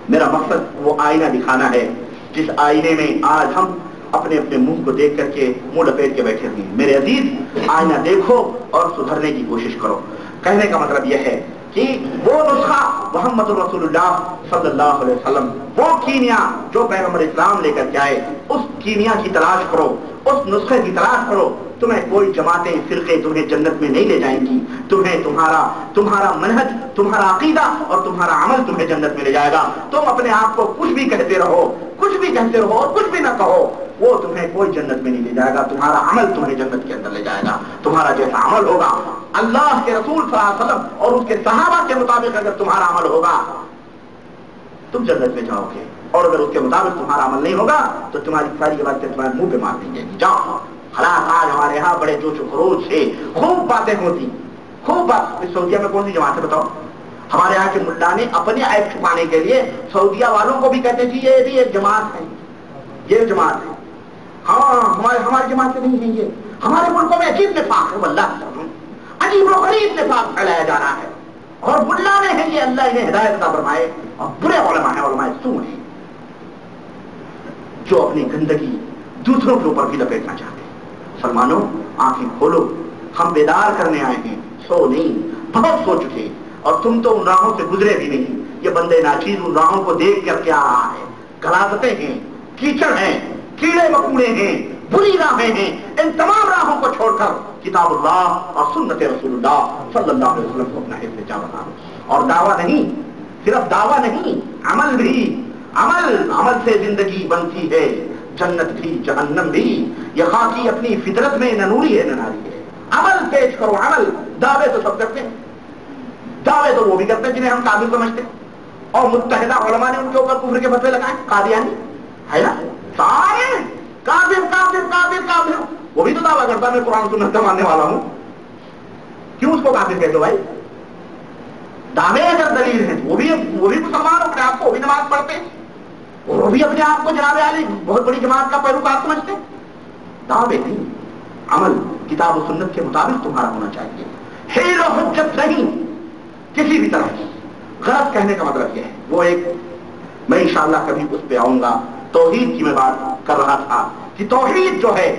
S1: میرا مقصد وہ آئینہ دکھانا ہے جس آئینے میں آج ہم اپنے منہ کو دیکھ کر کے منہ لپیٹ کے بیٹھے ہوئے ہیں۔ میرے عزیز آئینہ دیکھو اور سدھرنے کی کوشش کرو۔ کہنے کا مطلب یہ ہے کہ وہ نسخہ محمد رسول اللہ صلی اللہ علیہ وسلم، وہ کیمیا جو پیغمبر اسلام لے کر کے آئے، اس کیمیا کی تلاش کرو، اس نسخے کی تلاش کرو۔ تمہیں کوئی جماعتیں فرقے تمہیں جنت میں نہیں لے جائیں گی، تمہیں تمہارا منہج، تمہارا عقیدہ اور تمہارا عمل تمہیں جنت میں لے جائے گا۔ تم اپنے آپ کو کچھ بھی کہتے رہو، کچھ بھی کہتے رہو اور کچھ بھی نہ کہو، وہ تمہیں کوئی جنت میں نہیں لے جائے گا۔ تمہارا عمل تمہیں جنت کے اندر لے جائے گا۔ تمہارا جیسا عمل ہوگا اللہ کے رسول صلی اللہ علیہ وسلم اور اس کے صحابہ کے مطابق اگر تمہارا عمل ہوگا تم جنت میں جاؤ گے، اور اگر اس کے مطابق تمہارا عمل نہیں ہوگا تو تمہاری ساری باتیں تمہارے منہ پہ مار دیں گے، جاؤ۔ خلاص آج ہمارے یہاں بڑے جوش و خروش سے خوب باتیں ہوتی، خوب بات۔ سعودیہ میں کون سی جماعت ہے بتاؤ؟ ہمارے یہاں کے ملا نے اپنے عیب چھپانے کے لیے سعودیہ والوں کو بھی کہتے تھے یہ بھی ایک جماعت ہے، یہ جماعت ہے۔ ہاں ہماری جماعت سے نہیں ہے یہ۔ ہمارے ملکوں میں عجیب نفاق ہے، واللہ عجیب و غریب نفاق پھیلایا جا رہا ہے، اور ملا میں ہے یہ، اللہ انہیں ہدایت عطا فرمائے، اور برے علماء ہیں، علماء سو ہیں جو اپنی گندگی دوسروں کے اوپر بھی لپیٹنا چاہتے ہیں۔ مسلمانوں آنکھیں کھولو، ہم بیدار کرنے آئے ہیں، سو نہیں، بہت سو چکے، اور تم تو ان راہوں سے گزرے بھی نہیں۔ یہ بندے ناچیز ان راہوں کو دیکھ کر کے آ رہا ہے، غلاظتیں ہیں، کیچڑ ہیں، کیڑے مکوڑے ہیں، بری راہیں ہیں۔ ان تمام راہوں کو چھوڑ کر کتاب اللہ اور سنت رسول اللہ صلی اللہ علیہ وسلم کو اپنا حصہ جا بناؤ۔ اور دعویٰ نہیں، صرف دعویٰ نہیں، عمل بھی، عمل سے زندگی بنتی ہے، جنت بھی جہنم بھی یہ خاکی اپنی فطرت میں نہ نوری ہے نہ ناری ہے. عمل پیش کرو عمل. دعوے تو سب کرتے ہیں, دعوے تو وہ بھی کرتے ہیں جنہیں ہم کافر سمجھتے ہیں, اور متحدہ علماء نے ان کے اوپر کفر کے فتوے لگائے. قادیانی ہے نا, سارے کافر کافر کافر کافر. وہ بھی تو دعویٰ کرتا ہے میں قرآن سنت کا ماننے والا ہوں. کیوں اس کو کافر کہتے ہو بھائی؟ دعوے اگر دلیل ہیں وہ بھی مسلمان اپنے آپ کو وہ بھی نماز پڑھتے ہیں, وہ بھی اپنے آپ کو جناب علی بہت بڑی جماعت کا پیروکار سمجھتے ہیں. دعوے نہیں, عمل کتاب و سنت کے مطابق تمہارا ہونا چاہیے. حیل و حجت نہیں کسی بھی طرح کی. غلط کہنے کا مطلب یہ ہے, وہ ایک میں انشاءاللہ کبھی اس پہ آؤں گا. توحید کی میں بات کر رہا تھا کہ توحید جو ہے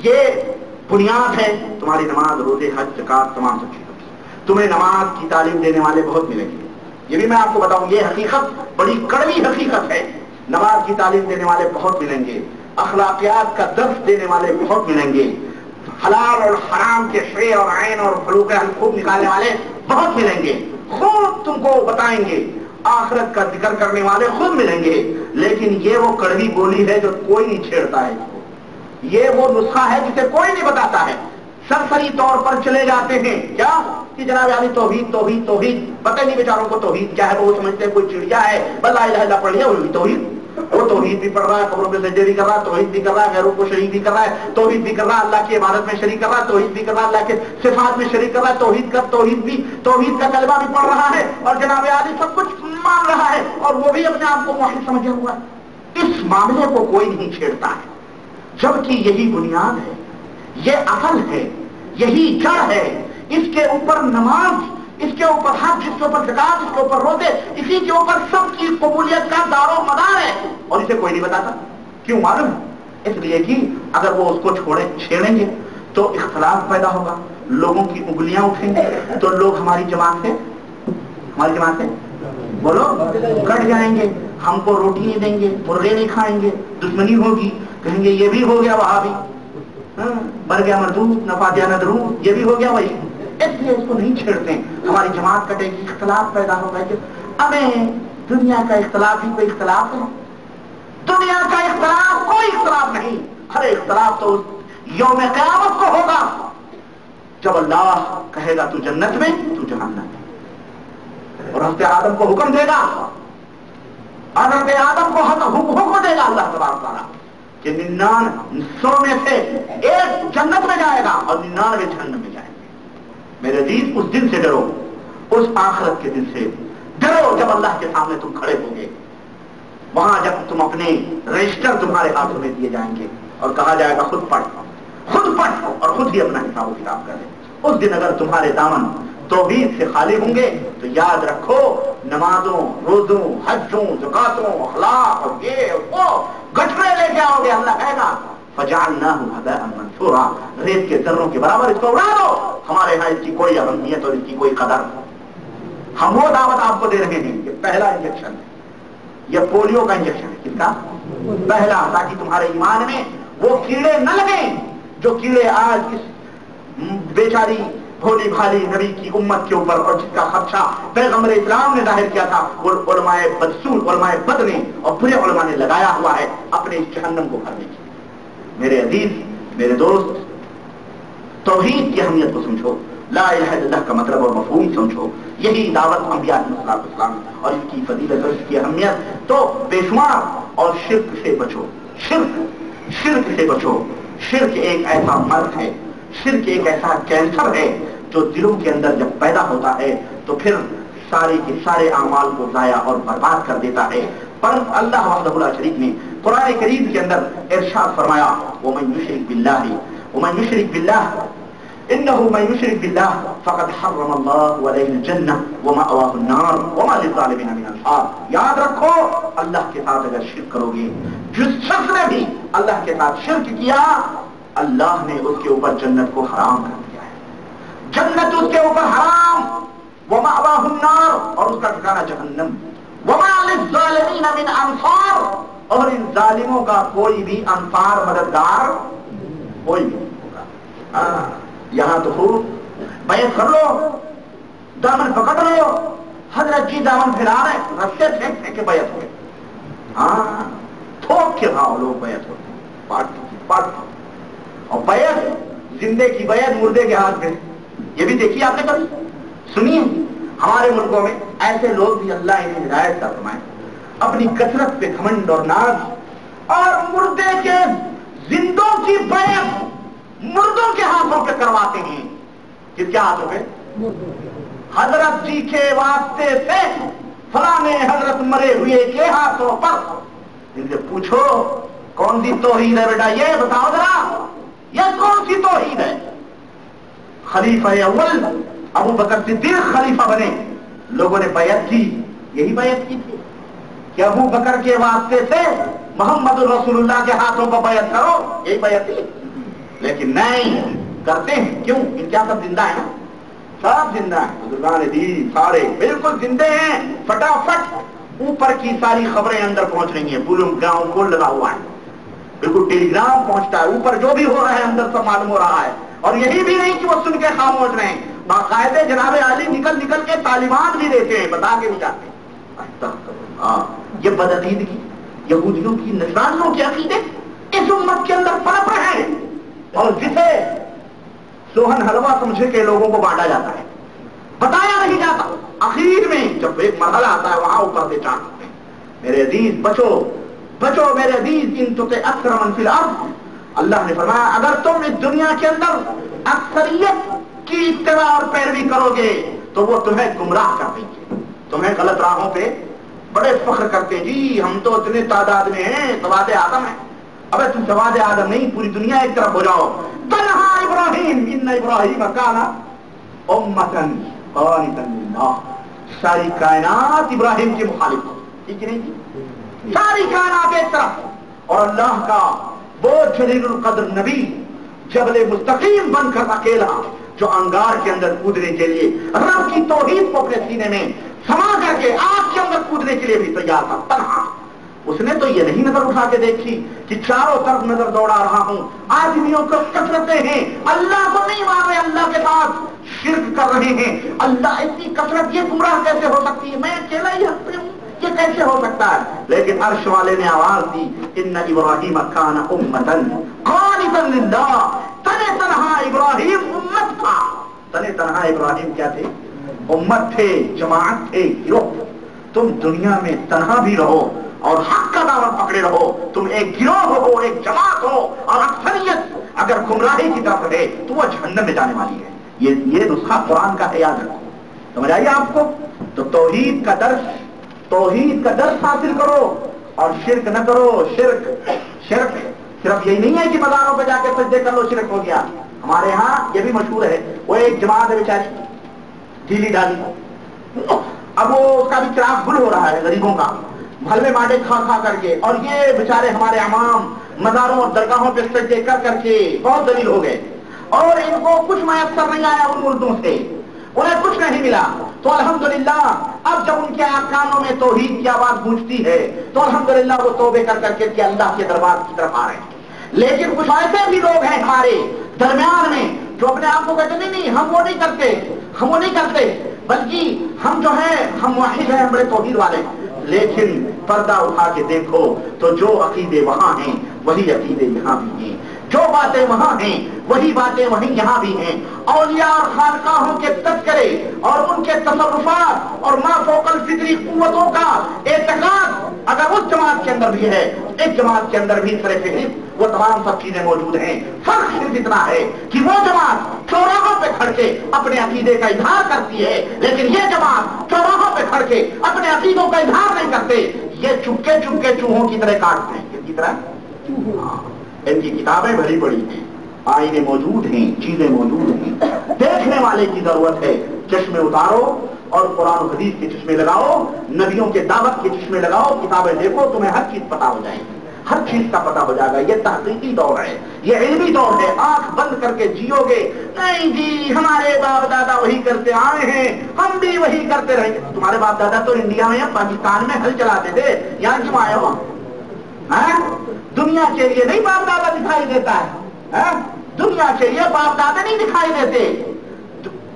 S1: یہ بنیاد ہے تمہاری نماز روزے حج زکات تمام سب چیزوں کی. تمہیں نماز کی تعلیم دینے والے بہت ملیں گے, یہ بھی میں آپ کو بتاؤں, یہ حقیقت بڑی کڑوی حقیقت ہے. نماز کی تعلیم دینے والے بہت ملیں گے, اخلاقیات کا درس دینے والے بہت ملیں گے, حلال اور حرام کے شے اور عین اور فروق خوب نکالنے والے بہت ملیں گے, خود تم کو بتائیں گے, آخرت کا ذکر کرنے والے خود ملیں گے. لیکن یہ وہ کڑوی بولی ہے جو کوئی نہیں چھیڑتا ہے اس کو. یہ وہ نسخہ ہے جسے کوئی نہیں بتاتا ہے. سرسری طور پر چلے جاتے ہیں کیا کہ جناب علی توحید توحید توحید. پتہ نہیں بیچاروں کو توحید کیا ہے, وہ سمجھتے ہیں کوئی چڑیا ہے, بس لا الہ الا اللہ پڑھ لیا وہی توحید. وہ توحید بھی پڑھ رہا ہے, قبروں پہ سجدے بھی کر رہا ہے, توحید بھی کر رہا ہے, غیروں کو شریک بھی کر رہا ہے, توحید بھی کر رہا ہے, اللہ کی عبادت میں شریک کر رہا ہے, توحید بھی کر رہا ہے, اللہ کے صفات میں شریک کر رہا ہے, توحید کا کلمہ بھی پڑھ رہا ہے, اور جناب علی سب کچھ مان رہا ہے, اور وہ بھی اپنے آپ کو موحد سمجھا ہوا ہے. اس معاملے کو کوئی نہیں چھیڑتا ہے, جبکہ یہی بنیاد ہے, یہ اصل ہے, یہی جڑ ہے. اس کے اوپر نماز, اس کے اوپر حج, اس کے اوپر زکات, اس کے اوپر روزے, اسی کے اوپر سب کی قبولیت کا دار و مدار ہے. اور اسے کوئی نہیں بتاتا. کیوں معلوم ہے؟ اس لیے کہ اگر وہ اس کو چھیڑیں گے تو اختلاف پیدا ہوگا, لوگوں کی انگلیاں اٹھیں گے, تو لوگ ہماری جماعت سے بولو کٹ جائیں گے, ہم کو روٹی نہیں دیں گے, مرغے نہیں کھائیں گے, دشمنی ہوگی, کہیں گے یہ بھی ہو گیا وہابی, مر گیا مردود نہ فاتحہ نہ درود, یہ بھی ہو گیا وہی. اس لیے اس کو نہیں چھیڑتے. ہماری جماعت کٹے گی, اختلاف پیدا ہوگا. ہمیں دنیا کا اختلاف ہی کوئی اختلاف ہے؟ دنیا کا اختلاف کوئی اختلاف نہیں. ارے اختلاف تو یوم قیامت کو ہوگا جب اللہ کہے گا تو جنت میں تو جہنم میں, اور حضرت آدم کو حکم دے گا, حضرت آدم کو حکم دے گا اللہ تبارک تعالیٰ کہ 99 میں سے ایک جنت میں جائے گا اور 99 جہنم میں جائیں گے. میرے عزیز اس دن سے ڈرو, اس آخرت کے دن سے ڈرو جب اللہ کے سامنے تم کھڑے ہوگے. وہاں جب تم اپنے رجسٹر تمہارے ہاتھوں میں دیے جائیں گے اور کہا جائے گا خود پڑھ اور خود ہی اپنا حساب و کتاب کر لے. اس دن اگر تمہارے دامن توحید سے خالی ہوں گے تو یاد رکھو نمازوں, روزوں, حجوں, زکاتوں, اخلاق اور یہ وہ گٹھڑے لے کے آؤ گے. اللہ کہے گا فجعلناہ ھباء منثورا, ریت کے ذروں کے برابر اس کو اڑا دو. ہمارے ہاں اس کی کوئی اہمیت اور اس کی کوئی قدر. ہم وہ دعوت آپ کو دے رہے ہیں. یہ پہلا انجیکشن ہے, یہ پولیو کا انجیکشن ہے. کس کا؟ پہلا, تاکہ تمہارے ایمان میں وہ کیڑے نہ لگیں جو کیڑے آج اس بیچاری بھولی بھالی نبی کی امت کے اوپر, اور جس کا خدشہ پیغمبر اسلام نے ظاہر کیا تھا, وہ علماء بدسور, علماء بد نے اور برے علماء نے لگایا ہوا ہے اپنے اس جہنم کو بھرنے کی. میرے عزیز, میرے دوست, توحید کی اہمیت کو سمجھو, لا الہ الا اللہ کا مطلب اور مفہوم سمجھو. یہی دعوت انبیاء علیہ السلام اور اس کی فضیلت اور اس کی اہمیت تو بے شمار. اور شرک سے بچو, شرک سے بچو. شرک ایک ایسا مرض ہے, شرک ایک ایسا کینسر ہے جو دلوں کے اندر جب پیدا ہوتا ہے تو پھر سارے کے سارے اعمال کو ضائع اور برباد کر دیتا ہے. پر اللہ وحدہ لا شریک نے قرآن کریم کے اندر ارشاد فرمایا ومن یشرک باللہ انه من يشرك بالله فقد حرم الله عليه الجنة ومأواه النار وما للظالمين من انصار. یاد رکھو اللہ کے ساتھ اگر شرک کرو گے, جس شخص نے بھی اللہ کے ساتھ شرک کیا اللہ نے اس کے اوپر جنت کو حرام کر دیا ہے. جنت اس کے اوپر حرام, ومأواه النار, اور اس کا ٹھکانہ جہنم, وما للظالمين من انصار, اور ان ظالموں کا کوئی بھی انصار مددگار کوئی نہیں ہوگا. یہاں تو خوب بیعت کر لو, دامن پکڑ لو, حضرت جی دامن پھیلا رہے, رسے پھینک کے بیعت ہوئے. ہاں تھوک کے بھاؤ لوگ بیعت ہوتے. پاٹ اور بیعت زندے کی بیعت مردے کے ہاتھ میں. یہ بھی دیکھیے آپ نے کبھی سنیے. ہمارے ملکوں میں ایسے لوگ بھی اللہ انہیں ہدایت کا فرمائے اپنی کثرت پہ گھمنڈ اور ناز اور مردے کے زندوں کی بیعت مردوں کے ہاتھوں پہ کرواتے ہیں. کس کے ہاتھوں پہ؟ حضرت جی کے واسطے سے فلاں حضرت مرے ہوئے کے ہاتھوں پر. ان سے پوچھو کون سی توحید ہے بیٹا؟ یہ بتاؤ ذرا یہ کون سی توحید ہے؟ خلیفہ اول ابو بکر صدیق خلیفہ بنے, لوگوں نے بیعت کی, یہی بیعت کی تھی کہ ابو بکر کے واسطے سے محمد رسول اللہ کے ہاتھوں پر بیعت کرو, یہی بیعت تھی. لیکن نہیں کرتے ہیں. کیوں؟ ان کیا سب زندہ ہیں؟ سب زندہ ہیں. بزرگان دین سارے بالکل زندے ہیں. فٹافٹ اوپر کی ساری خبریں اندر پہنچ رہی ہیں. پورے گاؤں کو لگا ہوا ہے, بالکل ٹیلی گرام پہنچتا ہے. اوپر جو بھی ہو رہا ہے اندر سب معلوم ہو رہا ہے. اور یہی بھی نہیں کہ وہ سن کے خاموش رہے ہیں, باقاعدہ جناب عالی نکل نکل کے تعلیمات بھی دیتے ہیں, بتا کے بھی جاتے ہیں. یہ بدعقیدگی یہودیوں کی نصرانیوں کے عقیدے اس امت کے اندر پنپ رہے ہیں, اور جسے سوہن حلوہ سمجھے کے لوگوں کو بانٹا جاتا ہے, بتایا نہیں جاتا. اخیر میں جب ایک مرحلہ آتا ہے وہاں اوپر سے چاٹتے ہیں. میرے عزیز بچو بچو میرے عزیز, ان تو اکثر من فی الارض. اللہ نے فرمایا اگر تم اس دنیا کے اندر اکثریت کی اتباع اور پیروی کرو گے تو وہ تمہیں گمراہ کر دیں گے, تمہیں غلط راہوں پہ. بڑے فخر کرتے جی ہم تو اتنے تعداد میں ہیں, سواد آدم ہے. ابے تم سواد آدم نہیں, پوری دنیا ایک طرف ہو جاؤ. تنہا ابراہیم ان ابراہیم کان امۃ قانتا للہ. ساری کائنات ابراہیم کے مخالف ہو, ٹھیک نہیں تھی؟ ساری کائنات ایک طرف, اور اللہ کا وہ جلیل القدر نبی جبل مستقیم بن کر اکیلا جو انگار کے اندر کودنے کے لیے رب کی توحید کو اپنے سینے میں سما کر کے آگ کے اندر کودنے کے لیے بھی تیار تھا. تنہا اس نے تو یہ نہیں نظر اٹھا کے دیکھی کہ چاروں طرف نظر دوڑا رہا ہوں, آدمیوں کو کثرتیں ہیں, اللہ کو نہیں مان رہے, اللہ کے ساتھ شرک کر رہے ہیں. اللہ اتنی کثرت, یہ گمراہ کیسے ہو سکتی ہے؟ میں اکیلا ہی ہنستے ہوں, یہ کیسے ہو سکتا ہے؟ لیکن عرش والے نے آواز دی ان ابراہیم کان امۃ قانتا للہ. تنے تنہا ابراہیم امت تھا. تنے تنہا ابراہیم کیا تھے؟ امت تھے, جماعت تھے, گروہ. تم دنیا میں تنہا بھی رہو اور حق کا دامن پکڑے رہو, تم ایک گروہ ہو, ایک جماعت ہو, اور اکثریت اگر گمراہی کی طرف ہے تو وہ جہنم میں جانے والی ہے. یہ نسخہ قرآن کا ہے, یاد رکھو. سمجھ آئیے آپ کو؟ تو توحید کا درس حاصل کرو اور شرک نہ کرو. شرک صرف یہی نہیں ہے کہ مزاروں پہ جا کے سجدے کر لو, شرک ہو گیا. ہمارے ہاں یہ بھی مشہور ہے, وہ ایک جماعت ہے بیچاری ڈھیلی ڈالی, اب وہ اس کا بھی چراغ گل ہو رہا ہے غریبوں کا, بھلے مانڈے کھا کھا کر کے, اور یہ بیچارے ہمارے عوام مزاروں اور درگاہوں پہ سجدے کر کر کے بہت ذلیل ہو گئے, اور ان کو کچھ میسر نہیں آیا ان مردوں سے, انہیں کچھ نہیں ملا. تو الحمدللہ اب جب ان کے کانوں میں توحید کی آواز گونجتی ہے تو الحمدللہ وہ توبے کر کر کے اللہ کے دربار کی طرف آ رہے ہیں. لیکن کچھ ایسے بھی لوگ ہیں ہمارے درمیان میں جو اپنے آپ کو کہتے نہیں ہم وہ نہیں کرتے, بلکہ ہم جو ہیں ہم واحد ہیں, ہم بڑے توحید والے ہیں. لیکن پردہ اٹھا کے دیکھو تو جو عقیدے وہاں ہیں وہی عقیدے یہاں بھی ہیں, جو باتیں وہاں ہیں وہی باتیں وہیں یہاں بھی ہیں. اولیاء اور خانقاہوں کے تذکرے اور ان کے تصرفات اور ما فوق الفطری قوتوں کا اعتقاد اگر اس جماعت کے اندر بھی ہے, اس جماعت کے اندر بھی سر فہرست وہ تمام سب چیزیں موجود ہیں. فرق صرف اتنا ہے کہ وہ جماعت چوراہوں پہ کھڑ کے اپنے عقیدے کا اظہار کرتی ہے, لیکن یہ جماعت چوراہوں پہ کھڑ کے اپنے عقیدوں کا اظہار نہیں کرتے. یہ چپکے چپکے چوہوں کی طرح کاٹتے ہیں. کس کی طرح؟ ان کی کتابیں بھری پڑی ہیں, آئینے موجود ہیں, چیزیں موجود ہیں. دیکھنے والے کی ضرورت ہے. چشمے اتارو اور قرآن و حدیث کے چشمے لگاؤ, نبیوں کے دعوت کے چشمے لگاؤ, کتابیں دیکھو, تمہیں ہر چیز پتا ہو جائے گی, ہر چیز کا پتا ہو جائے گا. یہ تحقیقی دور ہے, یہ علمی دور ہے. آنکھ بند کر کے جیو گے نہیں جی ہمارے باپ دادا وہی کرتے آئے ہیں, ہم بھی وہی کرتے رہیں گے. تمہارے باپ دادا تو انڈیا میں یا پاکستان میں ہل چلاتے تھے, یہاں کیوں آئے ہو؟ دنیا کے لیے نہیں باپ دادا دکھائی دیتا ہے, دنیا کے لیے باپ دادا نہیں دکھائی دیتے.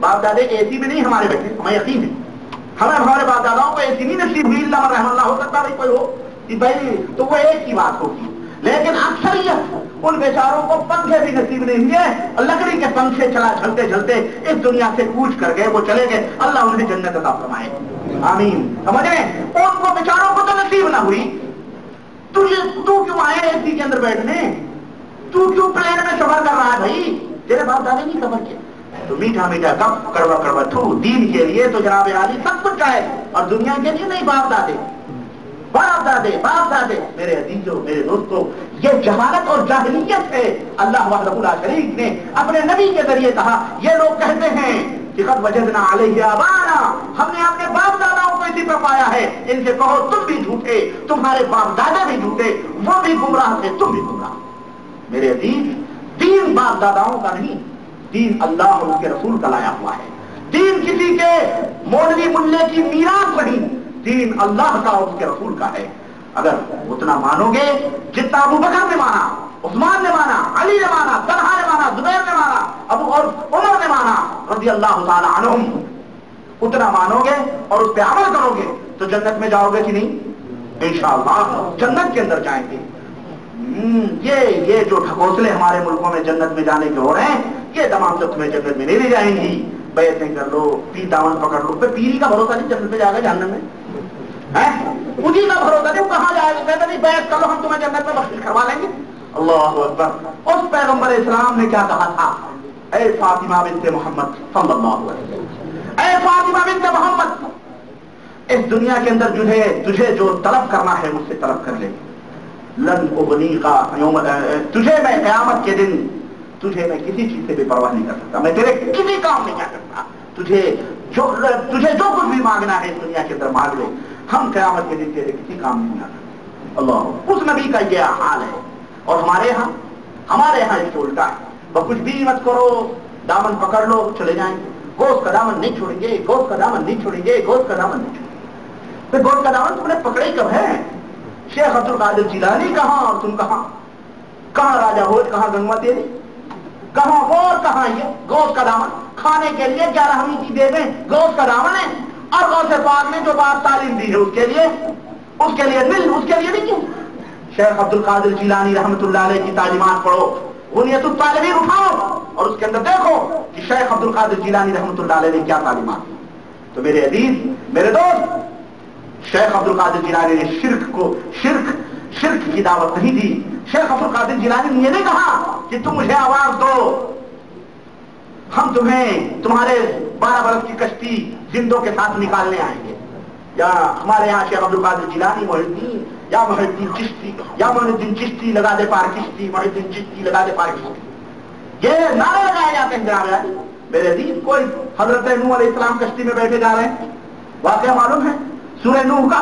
S1: باپ دادے اے سی میں نہیں ہمارے بیٹھے, ہمیں یقین ہے. ہمارے باپ داداؤں کو اے سی نہیں نصیب ہوئی, اللہ رحم اللہ ہو سکتا بھائی کوئی ہو کہ بھائی, تو وہ ایک ہی بات ہوگی. لیکن اکثریت ان بیچاروں کو پنکھے بھی نصیب نہیں ہوئے، لکڑی کے پنکھے چلا چلتے چلتے اس دنیا سے کوچ کر گئے، وہ چلے گئے، اللہ انہیں جنت عطا فرمائے، آمین۔ سمجھ رہے ہیں؟ ان کو بیچاروں کو تو نصیب نہ ہوئی، تو کیوں آئے اے سی کے اندر بیٹھنے؟ تو کیوں پلین میں سفر کر رہا ہے بھائی؟ تیرے باپ دادے نہیں سفر کیا؟ تو میٹھا میٹھا کپ کڑوا کڑوا تھو، دین کے لیے تو جناب عالی سب کچھ ہے، اور دنیا کے لیے نہیں باپ دادے باپ دادے باپ دادے۔ میرے عزیزوں، میرے دوستوں، یہ جہالت اور جاہلیت ہے۔ اللہ وحدہ لا شریک نے اپنے نبی کے ذریعے کہا، یہ لوگ کہتے ہیں کہ قد وجدنا علیہ آبانا، ہم نے اپنے باپ داداؤں کو اسی پر پایا ہے۔ ان سے کہو تم بھی جھوٹے، تمہارے باپ دادا بھی جھوٹے، وہ بھی گمراہ تھے، تم بھی گمراہ۔ میرے عزیز، دین باپ داداؤں کا نہیں، دین اللہ اور اس کے رسول کا لایا ہوا ہے۔ دین کسی کے مولوی ملے کی میراث نہیں، دین اللہ کا اور اس کے رسول کا ہے۔ اگر اتنا مانو گے جتنا ابو بکر نے مانا، عثمان نے مانا، علی نے مانا، طلحہ نے مانا، زبیر نے مانا، ابو اور عمر نے مانا رضی اللہ تعالی عنہم، اتنا مانو گے اور اس پہ عمل کرو گے تو جنت میں جاؤ گے کہ نہیں؟ انشاءاللہ جنت کے اندر جائیں گے۔ یہ جو ڈھکوسلے ہمارے ملکوں میں جنت میں جانے کے ہو رہے ہیں، یہ تمام سب تمہیں جنت میں نہیں لے جائیں گی۔ بیعتیں کر لو، پیر دامن پکڑ لو، پیری کا بھروسہ نہیں جنت میں جائے گا، جہنم میں اسی کا بھروسہ نہیں، وہ کہاں جائے گا؟ کہتے نہیں بیعت کر لو ہم تمہیں جنت میں بخشش کروا لیں گے۔ اللہ اکبر۔ اس پیغمبر اسلام نے کیا کہا تھا؟ اے فاطمہ بنت محمد صلی اللہ علیہ وسلم، اے فاطمہ بنت محمد، اس دنیا کے اندر تجھے جو طلب کرنا ہے مجھ سے طلب کر لے، لن اغنی کا یوم، تجھے میں قیامت کے دن تجھے میں کسی چیز سے بھی پرواہ نہیں کر سکتا، میں تیرے کسی کام نہیں کر سکتا، تجھے جو کچھ بھی مانگنا ہے اس دنیا کے اندر مانگ لے، ہم قیامت کے دن تیرے کسی کام نہیں آ سکتے۔ اللہ، اس نبی کا یہ حال ہے۔ اور ہمارے یہاں اس کو الٹا ہے، وہ کچھ بھی مت کرو، دامن پکڑ لو چلے جائیں گے، گوشت کا دامن نہیں چھوڑیں گے، گوشت کا دامن نہیں چھوڑیں گے، گوشت کا دامن نہیں چھوڑیں گے۔ پھر گوشت کا دامن تم نے پکڑے کب ہے؟ شیخ عبد القادر جیلانی کہاں اور تم کہاں؟ کہاں راجہ بھوج، کہاں گنگوا تیری، کہاں وہ اور کہاں یہ؟ گوشت کا دامن کھانے کے لیے 11ویں کی دے دیں، گوشت کا دامن ہے۔ اور غوث پاک نے جو بات تعلیم دی ہے اس کے لیے نہیں کیوں؟ شیخ عبد القادر جیلانی رحمۃ اللہ علیہ کی تعلیمات پڑھو، غنیت الطالبین اٹھاؤ اور اس کے اندر دیکھو کہ شیخ عبد القادر جیلانی رحمۃ اللہ علیہ نے کیا تعلیمات دی۔ تو میرے عزیز، میرے دوست، شیخ عبد القادر جیلانی نے شرک کی دعوت نہیں دی۔ شیخ عبد القادر جیلانی نے یہ نہیں کہا کہ تم مجھے آواز دو، ہم تمہارے 12 برس کی کشتی زندوں کے ساتھ نکالنے آئیں گے، یا ہمارے یہاں شیخ عبد القادر جیلانی محدثین یا محدثین چشتی یا محدثین چشتی لگا دے پار کشتی، محدثین چشتی لگا دے پار کشتی، یہ نعرے لگائے جاتے ہیں جناب۔ میرے عزیز، کوئی حضرت نوح علیہ السلام کشتی میں بیٹھے جا رہے ہیں، واقعہ معلوم ہے سورہ نوح کا،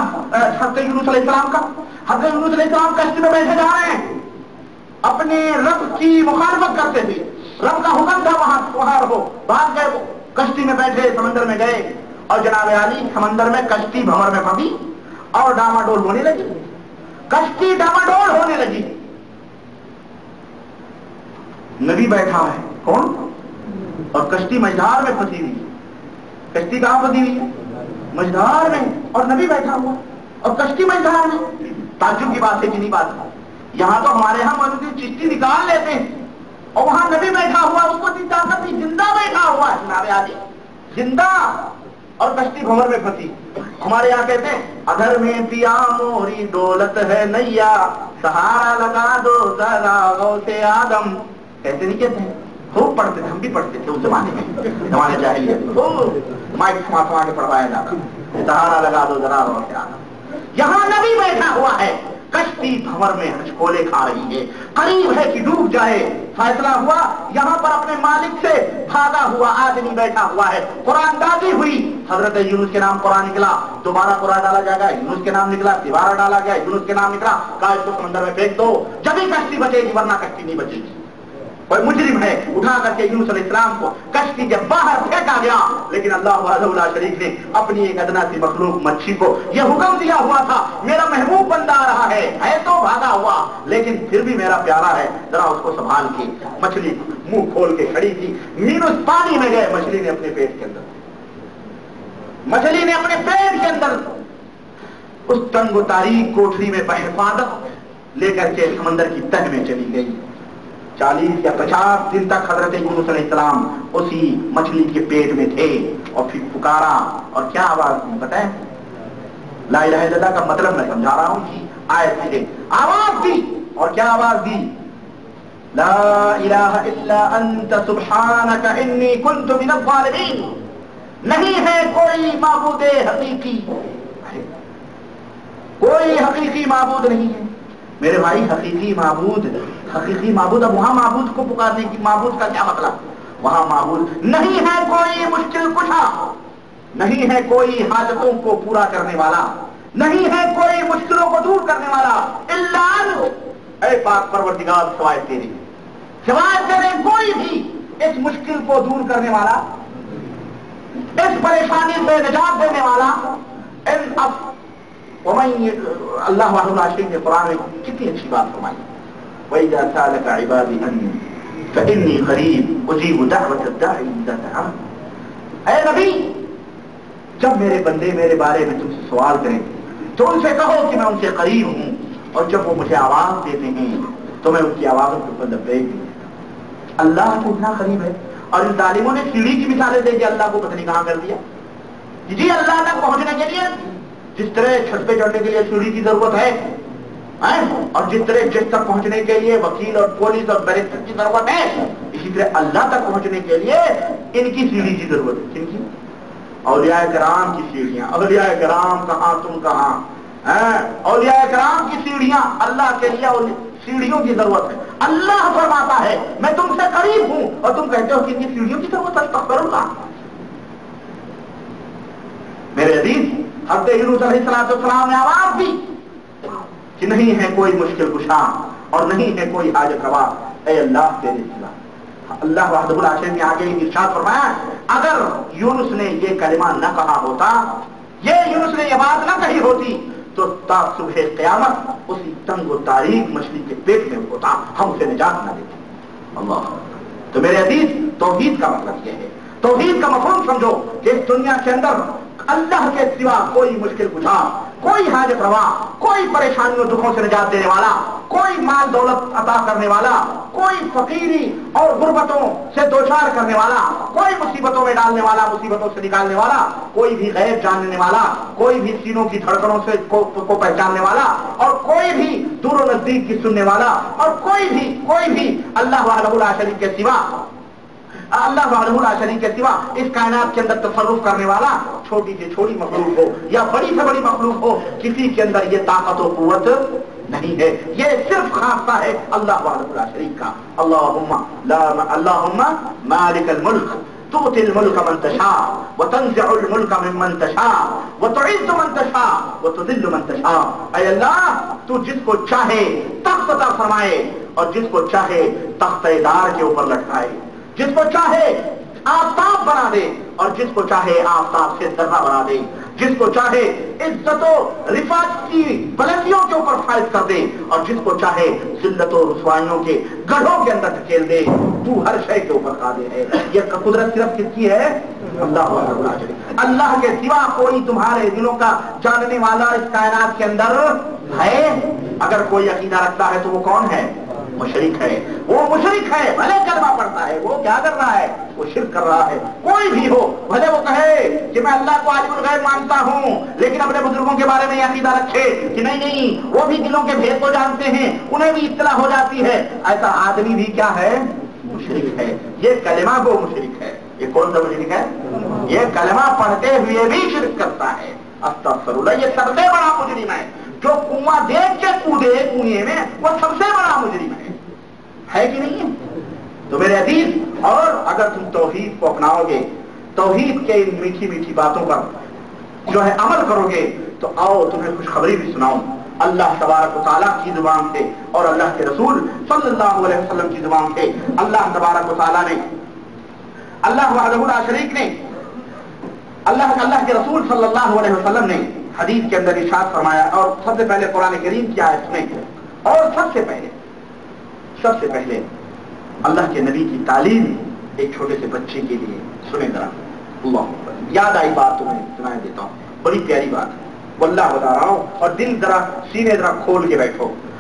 S1: حضرت یونس علیہ السلام کا، حضرت یونس علیہ السلام کشتی میں بیٹھے جا رہے ہیں، اپنے رب کی مخالفت کرتے تھے، رب کا حکم تھا وہاں رہو، بھاگ گئے، وہ کشتی میں بیٹھے سمندر میں گئے، اور جناب عالی سمندر میں کشتی بھنور میں پھنسی اور ڈاما ڈول ہونے لگی، کشتی ڈاما ڈول ہونے لگی۔ نبی بیٹھا ہے کون؟ اور کشتی مجدار میں پھنسی ہوئی، کشتی کہاں پھنسی ہوئی ہے؟ مجدار میں، اور نبی بیٹھا ہوا اور کشتی مجدار میں۔ تعجب کی بات ہے کہ نہیں بات ہے؟ یہاں تو ہمارے یہاں موجود چشتی نکال لیتے ہیں، اور وہاں نبی بیٹھا ہوا، اس کو اتنی طاقت نہیں، زندہ بیٹھا ہوا ہے جناب عالی، زندہ، اور کشتی بھنور میں پھنسی۔ ہمارے یہاں کہتے ہیں ادھر میں پیا موری دولت ہے نیا، سہارا لگا دو ذرا غوث آدم، کہتے نہیں کہتے ہیں؟ خوب پڑھتے تھے، ہم بھی پڑھتے تھے اس زمانے میں، زمانے جاہلیت خوب مائک سما کے پڑھوایا جاتا، سہارا لگا دو ذرا غوث آدم۔ یہاں نبی بیٹھا ہوا ہے، کشتی بھنور میں ہچکولے کھا رہی ہے، قریب ہے کہ ڈوب جائے، فیصلہ ہوا یہاں پر اپنے مالک سے بھاگا ہوا آدمی بیٹھا ہوا ہے، قرآن دازی ہوئی، حضرت یونس کے نام قرآن نکلا، دوبارہ قرآن ڈالا جائے گا، یونس کے نام نکلا، دوبارہ ڈالا گیا، یونس کے نام نکلا، کہا اس کو سمندر میں پھینک دو، جب ہی کشتی بچے گی ورنہ کشتی نہیں بچے گی۔ کوئی مجرم ہے، اٹھا کر کے یونس علیہ السلام کو کشتی کے باہر پھینکا گیا، لیکن اللہ وحدہ لا شریک نے اپنی ایک ادنا سی مخلوق مچھی کو یہ حکم دیا ہوا تھا، میرا محبوب بندہ آ رہا ہے تو بھاگا ہوا لیکن پھر بھی میرا پیارا ہے، ذرا اس کو سنبھال کے۔ مچھلی منہ کھول کے کھڑی تھی، مینوس پانی میں گئے، مچھلی نے اپنے پیٹ کے اندر اس تنگ و تاریک کوٹری میں بحفاظت لے کر کے سمندر کی تہ میں چلی گئی. 40 یا 50 دن تک حضرت یونس علیہ السلام اسی مچھلی کے پیٹ میں تھے. اور پھر پکارا اور کیا آواز دی بتائیں؟ لا الہ الا اللہ کا مطلب میں سمجھا رہا ہوں کہ آیت سے آواز دی. اور کیا آواز دی؟ لا الہ الا انت سبحانک انی کنت من الظالمین. نہیں ہے کوئی معبود حقیقی، کوئی حقیقی معبود نہیں ہے میرے بھائی. حقیقی معبود اب وہاں معبود کو پکارنے کی، معبود کا کیا مطلب؟ وہاں معبود نہیں ہے کوئی مشکل کشا، نہیں ہے کوئی حاجتوں کو پورا کرنے والا، نہیں ہے کوئی مشکلوں کو دور کرنے والا الا انت، اے پاک پروردگار سوائے تیرے کوئی بھی اس مشکل کو دور کرنے والا، اس پریشانی سے نجات دینے والا. اللہ وحدہ لا شریک نے قرآن میں کتنی اچھی بات فرمائی. وَإِذَا سَأَلَكَ عِبَادِي عَنِّي فَإِنِّي قَرِيبٌ أُجِيبُ دَعْوَةَ الدَّاعِ إِذَا دَعَانِ. اے نبی، جب میرے بندے میرے بارے میں تم سے سوال کریں تو ان سے کہو کہ میں ان سے قریب ہوں، اور جب وہ مجھے آواز دیتے ہیں تو میں ان کی آوازوں کے اوپر لبیک بھی دیتا ہوں. اللہ کو اتنا قریب ہے. اور ان ظالموں نے سیڑھی کی مثالیں دے کے اللہ کو پتہ نہیں کہاں کر دیا. جی اللہ تک پہنچنے کے لیے جس طرح چھت پہ چڑھنے کے لیے سیڑھی کی ضرورت ہے، اور جس طرح جس تک پہنچنے کے لیے وکیل اور پولیس اور بیرسٹر کی ضرورت ہے، اسی طرح اللہ تک پہنچنے کے لیے ان کی سیڑھی کی ضرورت ہے. کن کی؟ اولیاء کرام کی سیڑھیاں. اولیاء کرام کہاں تم کہاں؟ اولیاء کرام کی سیڑھیاں اللہ کے لیے سیڑھیوں کی ضرورت ہے. اللہ فرماتا ہے میں تم سے قریب ہوں اور تم کہتے ہو کہ ان کی سیڑھیوں کی ضرورت ہے. استغفر اللہ. میرے عزیز، حضرت یونس علیہ السلام نے آواز دی کہ نہیں ہے کوئی مشکل کشا اور نہیں ہے کوئی حاجت روا اے اللہ تیرے سوا. اللہ وحدہ لا شریک نے آگے ارشاد فرمایا اگر یونس نے یہ کلمہ نہ کہا ہوتا، یہ یونس نے یہ بات نہ کہی ہوتی تو تا صبح قیامت اسی تنگ و تاریک مچھلی کے پیٹ میں ہوتا، ہم اسے نجات نہ دیتے. اللہ. تو میرے عزیز، توحید کا مطلب یہ ہے، توحید کا مفہوم سمجھو کہ اس دنیا کے اندر اللہ کے سوا کوئی مشکل کشا، کوئی حاجت روا، کوئی پریشانیوں دکھوں سے نجات دینے والا، کوئی مال دولت عطا کرنے والا، کوئی فقیری اور غربتوں سے دوچار کرنے والا، کوئی مصیبتوں میں ڈالنے والا، مصیبتوں سے نکالنے والا، کوئی بھی غیب جاننے والا، کوئی بھی سینوں کی دھڑکنوں سے کو پہچاننے والا، اور کوئی بھی دور و نزدیک کی سننے والا، اور کوئی بھی اللہ وحدہ لا شریک کے سوا، اللہ وحدہ لا شریک کے سوا اس کائنات کے اندر تصرف کرنے والا، چھوٹی سے چھوٹی مخلوق ہو یا بڑی سے بڑی مخلوق ہو، کسی کے اندر یہ طاقت و قوت نہیں ہے. یہ صرف خاصہ ہے اللہ وحدہ لا شریک کا. اللہم مالک الملک تؤتی الملک من تشاء وتنزع الملک ممن تشاء وتعز من تشاء وتذل من تشاء. اے اللہ، تو جس کو چاہے تخت عطا فرمائے اور جس کو چاہے تخت دار کے اوپر لٹکائے، جس کو چاہے آفتاب بنا دے اور جس کو چاہے آفتاب سے ذرہ بنا دے، جس کو چاہے عزت و رفعت کی بلندیوں کے اوپر فائز کر دے اور جس کو چاہے ذلت و رسوائیوں کے گڑھوں کے اندر دھکیل دے. تو ہر شے کے اوپر قادر ہے. یہ قدرت صرف کس کی ہے؟ اللہ وحدہ. اللہ کے سوا کوئی تمہارے دلوں کا جاننے والا اس کائنات کے اندر ہے؟ اگر کوئی عقیدہ رکھتا ہے تو وہ کون ہے؟ مشرک ہے. وہ مشرک ہے، بھلے کلمہ پڑھتا ہے، وہ کیا کر رہا ہے؟ وہ شرک کر رہا ہے. کوئی بھی ہو، بھلے وہ کہے کہ میں اللہ کو عالم الغیب مانتا ہوں، لیکن اپنے بزرگوں کے بارے میں یہ عقیدہ رکھے کہ نہیں وہ بھی دلوں کے بھید کو جانتے ہیں، انہیں بھی اطلاع ہو جاتی ہے. ایسا آدمی بھی کیا ہے؟ مشرک ہے. یہ کلمہ کو مشرک ہے. یہ کون سا مشرک ہے؟ یہ کلمہ پڑھتے ہوئے بھی شرک کرتا ہے. استغفر اللہ. یہ سب سے بڑا مجرم ہے. جو کنواں دیکھ کے کودے کنویں میں، وہ سب سے بڑا مجرم ہے کہ نہیں ہے؟ تو میرے عزیز، اور اگر تم توحید کو اپناؤ گے، توحید کے ان میٹھی میٹھی باتوں پر جو ہے عمل کرو گے، تو آؤ تمہیں خوشخبری بھی سناؤں. اللہ تبارک و تعالیٰ کی زبان سے اور اللہ کے رسول صلی اللہ علیہ وسلم کی زبان سے اللہ تبارک و تعالیٰ نے، اللہ وحدہ لا شریک نے، اللہ کے رسول صلی اللہ علیہ وسلم نے حدیث کے اندر ارشاد فرمایا. اور سب سے پہلے قرآن کریم کی آیت میں، اور سب سے پہلے اللہ کے نبی کی تعلیم ایک چھوٹے سے بچے کے لیے سنیں ذرا. اللہ یاد آئی بات تمہیں سنائے دیتا ہوں، بڑی پیاری بات ہے واللہ بتا رہا ہوں. اور دل ذرا سینے ذرا کھول کے بیٹھو.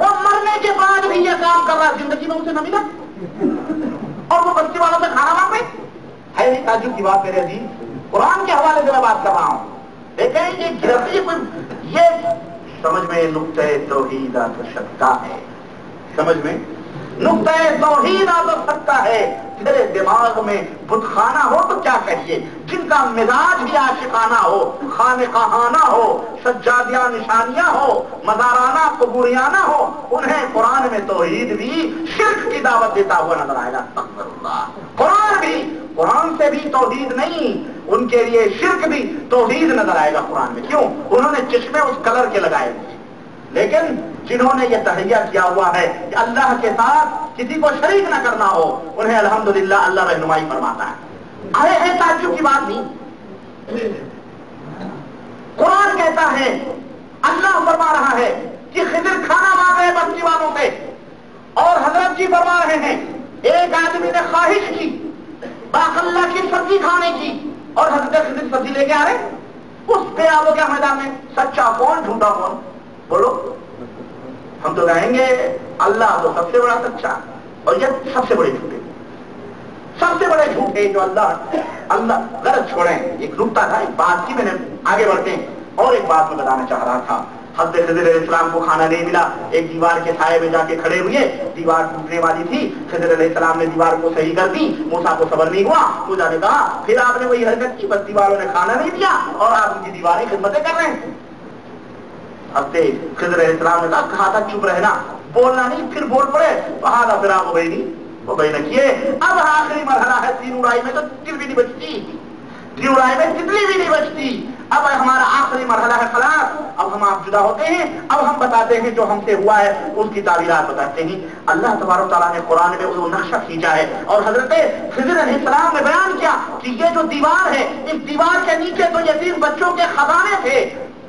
S1: وہ مرنے کے بعد بھی یہ کام کر رہا ہے، زندگی میں اسے نہ ملا اور وہ بستی والوں سے کھانا مانگ رہے ہے۔ نہیں تعجب کی بات میرے عزیز، قرآن کے حوالے سے میں بات کر رہا ہوں۔ دیکھیں یہ گرفتی یہ سمجھ میں نقطۂ توحید آ تو سکتا ہے، سمجھ میں نقطۂ توحید آ تو سکتا ہے۔ تیرے دماغ میں بت خانہ ہو تو کیا کہیے، جن کا مزاج بھی عاشقانہ ہو، خانقاہانہ ہو، سجادیاں نشانیاں ہو، مزارانہ قبوریانہ ہو، انہیں قرآن میں توحید بھی شرک کی دعوت دیتا ہوا نظر آئے گا۔ استغفر اللہ۔ قرآن سے بھی توحید نہیں، ان کے لیے شرک بھی توحید نظر آئے گا قرآن میں۔ کیوں؟ انہوں نے چشمے اس کلر کے لگائے ہوئے، لیکن جنہوں نے یہ تہیہ کیا ہوا ہے کہ اللہ کے ساتھ کسی کو شریک نہ کرنا ہو، انہیں الحمدللہ اللہ رہنمائی فرماتا ہے۔ ہے تعجب کی بات نہیں، قرآن کہتا ہے، اللہ فرما رہا ہے کہ خضر کھانا مانگ رہے بستی والوں سے، اور حضرت جی فرما رہے ہیں ایک آدمی نے خواہش کی باقلہ کی سبزی کھانے کی، اور حضرت خضر سبزی لے کے آ رہے، اس پہ آپ کیا میدان میں سچا کون جھوٹا کون؟ بولو، ہم تو کہیں گے اللہ تو سب سے بڑا سچا، اور یہ سب سے بڑے جھوٹے، سب سے بڑے جھوٹے جو اللہ غلط چھوڑیں۔ ایک نکتہ تھا، ایک بات کی، میں نے آگے بڑھتے ہیں اور ایک بات میں بتانا چاہ رہا تھا۔ حضرت خضر علیہ السلام کو کھانا نہیں ملا، ایک دیوار کے سائے میں جا کے کھڑے ہوئے، دیوار ٹوٹنے والی تھی، خضر علیہ السلام نے دیوار کو صحیح کر دی، موسیٰ کو صبر نہیں ہوا، موسیٰ نے کہا پھر آپ نے وہی حرکت کی، بس دیواروں نے کھانا نہیں دیا اور آپ ان کی دیواری خدمتیں کر رہے ہیں۔ خضر علیہ السلام نے کہا تھا چپ رہنا، بولنا نہیں، پھر بول پڑے وہاں فراق ہو گئی نہیں وہ بھائی نہ کیے۔ اب آخری مرحلہ ہے، تین اڑائی میں تو تل بھی نہیں بچتی، تین اڑائی میں تتلی بھی نہیں بچتی، اب ہمارا آخری مرحلہ ہے خلاص۔ اب ہم آپ جدا ہوتے ہیں، اب ہم بتاتے ہیں جو ہم سے ہوا ہے اس کی تعبیرات بتاتے ہیں۔ اللہ تبارک تعالیٰ نے قرآن میں وہ نقشہ کھینچا ہے، اور حضرت خضر علیہ السلام نے بیان کیا کہ یہ جو دیوار ہے، اس دیوار کے نیچے تو یتیم بچوں کے خزانے تھے،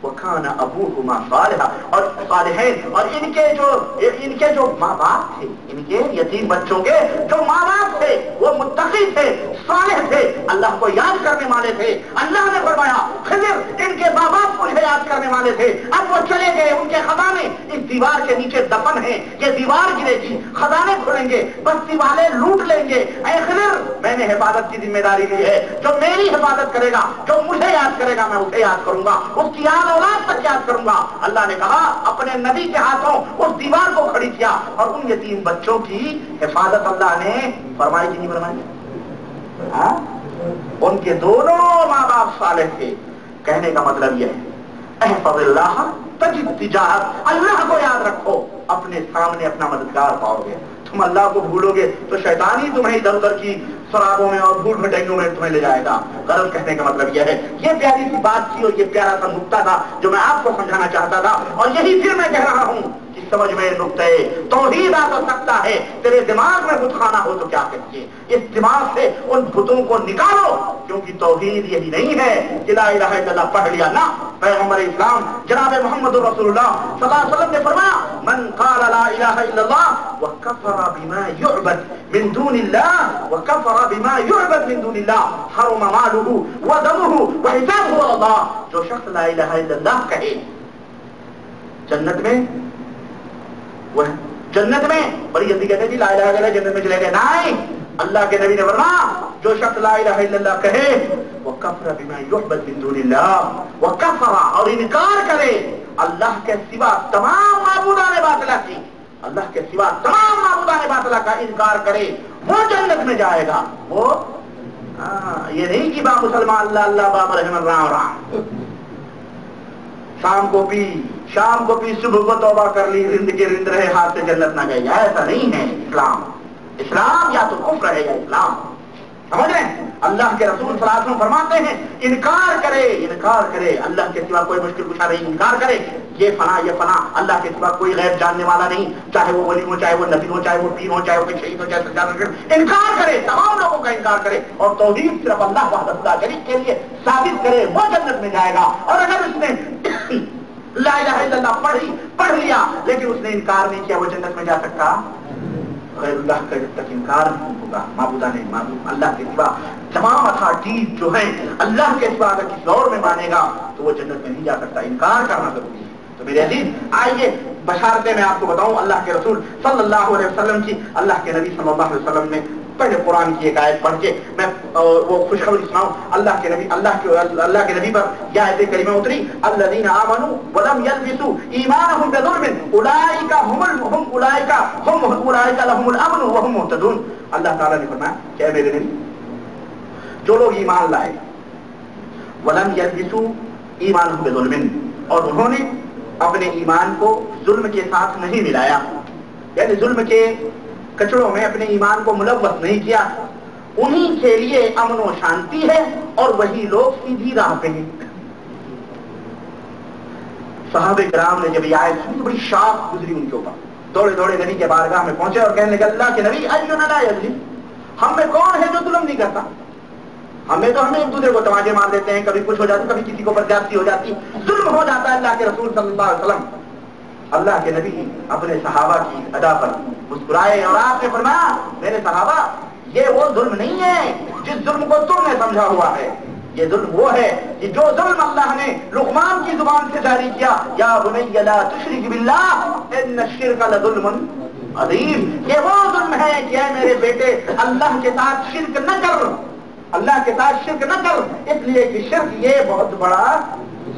S1: وَكَانَ أَبُوهُمَا صَالِحًا، اور صالحین، اور ان کے جو ماں باپ تھے، ان کے یتیم بچوں کے جو ماں باپ تھے وہ متقی تھے، صالح تھے، اللہ کو یاد کرنے والے تھے۔ اللہ نے فرمایا خضر ان کے ماں باپ کو یاد کرنے والے تھے، اب وہ چلے گئے، ان کے خزانے اس دیوار کے نیچے دفن ہیں، یہ دیوار گرے گی، خزانے کھلیں گے، بستی والے لوٹ لیں گے۔ اے خضر میں نے حفاظت کی ذمہ داری لی ہے، جو میری حفاظت کرے گا، جو مجھے یاد کرے گا، میں اسے یاد کروں گا، اس کی یاد اولاد تک یاد کروں گا۔ اللہ نے کہا اپنے نبی کے ہاتھوں اس دیوار کو کھڑی کیا، اور ان یتیم بچوں کی حفاظت اللہ نے فرمائی کی نہیں فرمائی؟ ان کے دونوں ماں باپ صالح تھے۔ کہنے کا مطلب یہ ہے احفظ اللہ تجد تجاہک، اللہ کو یاد رکھو، اپنے سامنے اپنا مددگار پاؤ گے۔ تم اللہ کو بھولو گے تو شیطان ہی تمہیں ادھر ادھر کی سرابوں میں اور بھول بھٹیوں میں تمہیں لے جائے گا۔ غرض کہنے کا مطلب یہ ہے، یہ پیاری سی بات تھی اور یہ پیارا سا نقطہ تھا جو میں آپ کو سمجھانا چاہتا تھا، اور یہی پھر میں کہہ رہا ہوں کہ سمجھ میں نقطۂ توحید آ تو سکتا ہے، تیرے دماغ میں بت خانہ ہو تو کیا کہیے، اس دماغ سے ان بتوں کو نکالو، کیونکہ توحید یہی نہیں ہے کہ لا الہ الا اللہ پڑھ لیا نا۔ پیغمبر اسلام جناب محمد رسول اللہ صلی اللہ علیہ وسلم نے فرمایا من قال لا الہ الا اللہ وکفر بما يعبد من دون اللہ وکفر بما يعبد من دون اللہ حرم مالہ ودمہ وحسابہ علی اللہ، جو شخص لا الہ الا اللہ کہے جنت میں، وہ جنت میں، بڑی جلدی کہتے ہیں جی لا الہ الا اللہ جنت میں چلے گئے، نہیں، اللہ کے نبی نے فرمایا جو شخص لا الہ الا اللہ کہے وکفر بما يعبد من دون اللہ، وکفر اور انکار کرے اللہ کے سوا تمام معبودان باطلہ کی، اللہ کے سوا تمام معبودان باطلہ کا انکار کرے، وہ جنت میں جائے گا۔ وہ یہ نہیں کہ با مسلمان اللہ اللہ باب رحم رام رام، شام کو پی صبح کو توبہ کر لی، رند کے رند رہے ہاتھ سے جنت نہ گئی، ایسا نہیں ہے اسلام یا تو کفر ہے یا اسلام، سمجھ رہے ہیں؟ اللہ کے رسول صلی اللہ علیہ وسلم فرماتے ہیں انکار کرے اللہ کے سوا کوئی مشکل کشا نہیں، انکار کرے یہ فنا اللہ کے سوا کوئی غیب جاننے والا نہیں، چاہے وہ ولی ہو، چاہے وہ نبی ہو، چاہے وہ پیر ہو، چاہے وہ شہید ہو، چاہے سجاد ہو، انکار کرے، تمام لوگوں کا انکار کرے، اور توحید صرف اللہ وحدہ لا شریک کے لیے ثابت کرے، وہ جنت میں جائے گا۔ اور اگر اس نے لا الہ الا اللہ پڑھ لیا لیکن اس نے انکار نہیں کیا، وہ جنت میں جا سکتا؟ غیر اللہ کا جب تک انکار نہیں ہوگا، معبود اللہ کے سوا تمام اتھارٹیز جو ہیں اللہ کے سوا اگر کسی اور میں مانے گا تو وہ جنت میں نہیں جا سکتا، انکار کرنا ضروری ہے۔ تو میرے عزیز آئیے بشارتیں میں آپ کو بتاؤں اللہ کے رسول صلی اللہ علیہ وسلم کی. اللہ کے نبی صلی اللہ علیہ وسلم نے پہلے قرآن کی ایک آیت پڑھ کے میں وہ خوشخبری سناؤں. اللہ کے نبی پر یہ آیت کریمہ اتری الذین آمنوا ولم یلبسوا ایمانهم بظلم اولئک لهم الامن وهم مهتدون. اللہ تعالیٰ نے فرمایا کہ اے میرے نبی جو لوگ ایمان لائے ولم یلبسوا ایمانهم بظلم اور انہوں نے اپنے ایمان کو ظلم کے ساتھ نہیں ملایا, یعنی ظلم کے کچڑوں میں اپنے ایمان کو ملوث نہیں کیا, انہی کے لیے امن و شانتی ہے اور وہی لوگ سیدھی راہ پہ ہیں. صحابہ کرام نے جب یہ آیت سنی تو بڑی شاخ گزری ان کے اوپر, دوڑے دوڑے نبی کے بارگاہ میں پہنچے اور کہنے لگے اللہ کے نبی اینا لا یظلم, ہم میں کون ہے جو ظلم نہیں کرتا؟ ہم ایک دوسرے کو تماچے مار دیتے ہیں, کبھی کچھ ہو جاتی, کبھی کسی کو اوپر زیادتی ہو جاتی, ظلم ہو جاتا ہے. اللہ کے رسول صلی اللہ علیہ وسلم اللہ کے نبی اپنے صحابہ کی ادا پر مسکرائے اور آپ نے فرمایا میرے صحابہ یہ وہ ظلم نہیں ہے جس ظلم کو تم نے سمجھا ہوا ہے, یہ ظلم وہ ہے کہ جو ظلم اللہ نے لقمان کی زبان سے جاری کیا یا بنی لا تشرک باللہ ان الشرک لظلم عظیم. یہ وہ ظلم ہے کہ اے میرے بیٹے اللہ کے ساتھ شرک نہ کر, اللہ کے ساتھ شرک نہ کر, اس لیے کہ شرک یہ بہت بڑا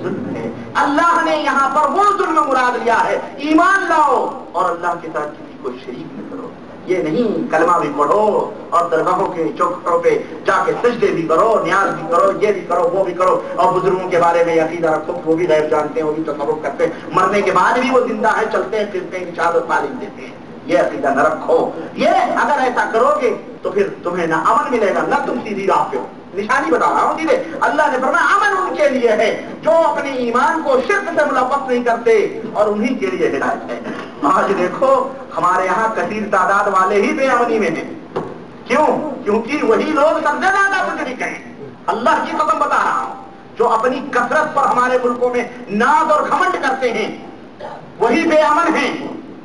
S1: ظلم ہے. اللہ نے یہاں پر وہ ظلم مراد لیا ہے ایمان لاؤ اور اللہ کے ساتھ کسی کو شریک نہ کرو. یہ نہیں کلمہ بھی پڑھو اور درگاہوں کے چوکھٹوں پہ جا کے سجدے بھی کرو, نیاز بھی کرو, یہ بھی کرو, وہ بھی کرو, اور بزرگوں کے بارے میں عقیدہ رکھو وہ بھی غیب جانتے ہیں, وہ بھی تصرف کرتے ہیں, مرنے کے بعد بھی وہ زندہ ہے, چلتے ہیں پھرتے ہیں, اشارت تعلیم دیتے ہیں. یہ عقیدہ نہ رکھو. یہ اگر ایسا کرو گے تو پھر تمہیں نہ امن ملے گا نہ تم سیدھی راہ پہ ہو. نشانی بتا رہا ہوں سیدھے. اللہ نے فرمایا امن ان کے لیے ہے جو اپنے ایمان کو شرک سے ملوث نہیں کرتے اور انہی کے لیے ہدایت ہے. آج دیکھو ہمارے یہاں کثیر تعداد والے ہی بے امنی میں ہیں. کیوں؟ کیونکہ وہی لوگ سب سے زیادہ مشرک ہیں. اللہ کی قسم بتا رہا ہوں, جو اپنی کثرت پر ہمارے ملکوں میں ناز اور گھمنڈ کرتے ہیں وہی بے امن ہیں.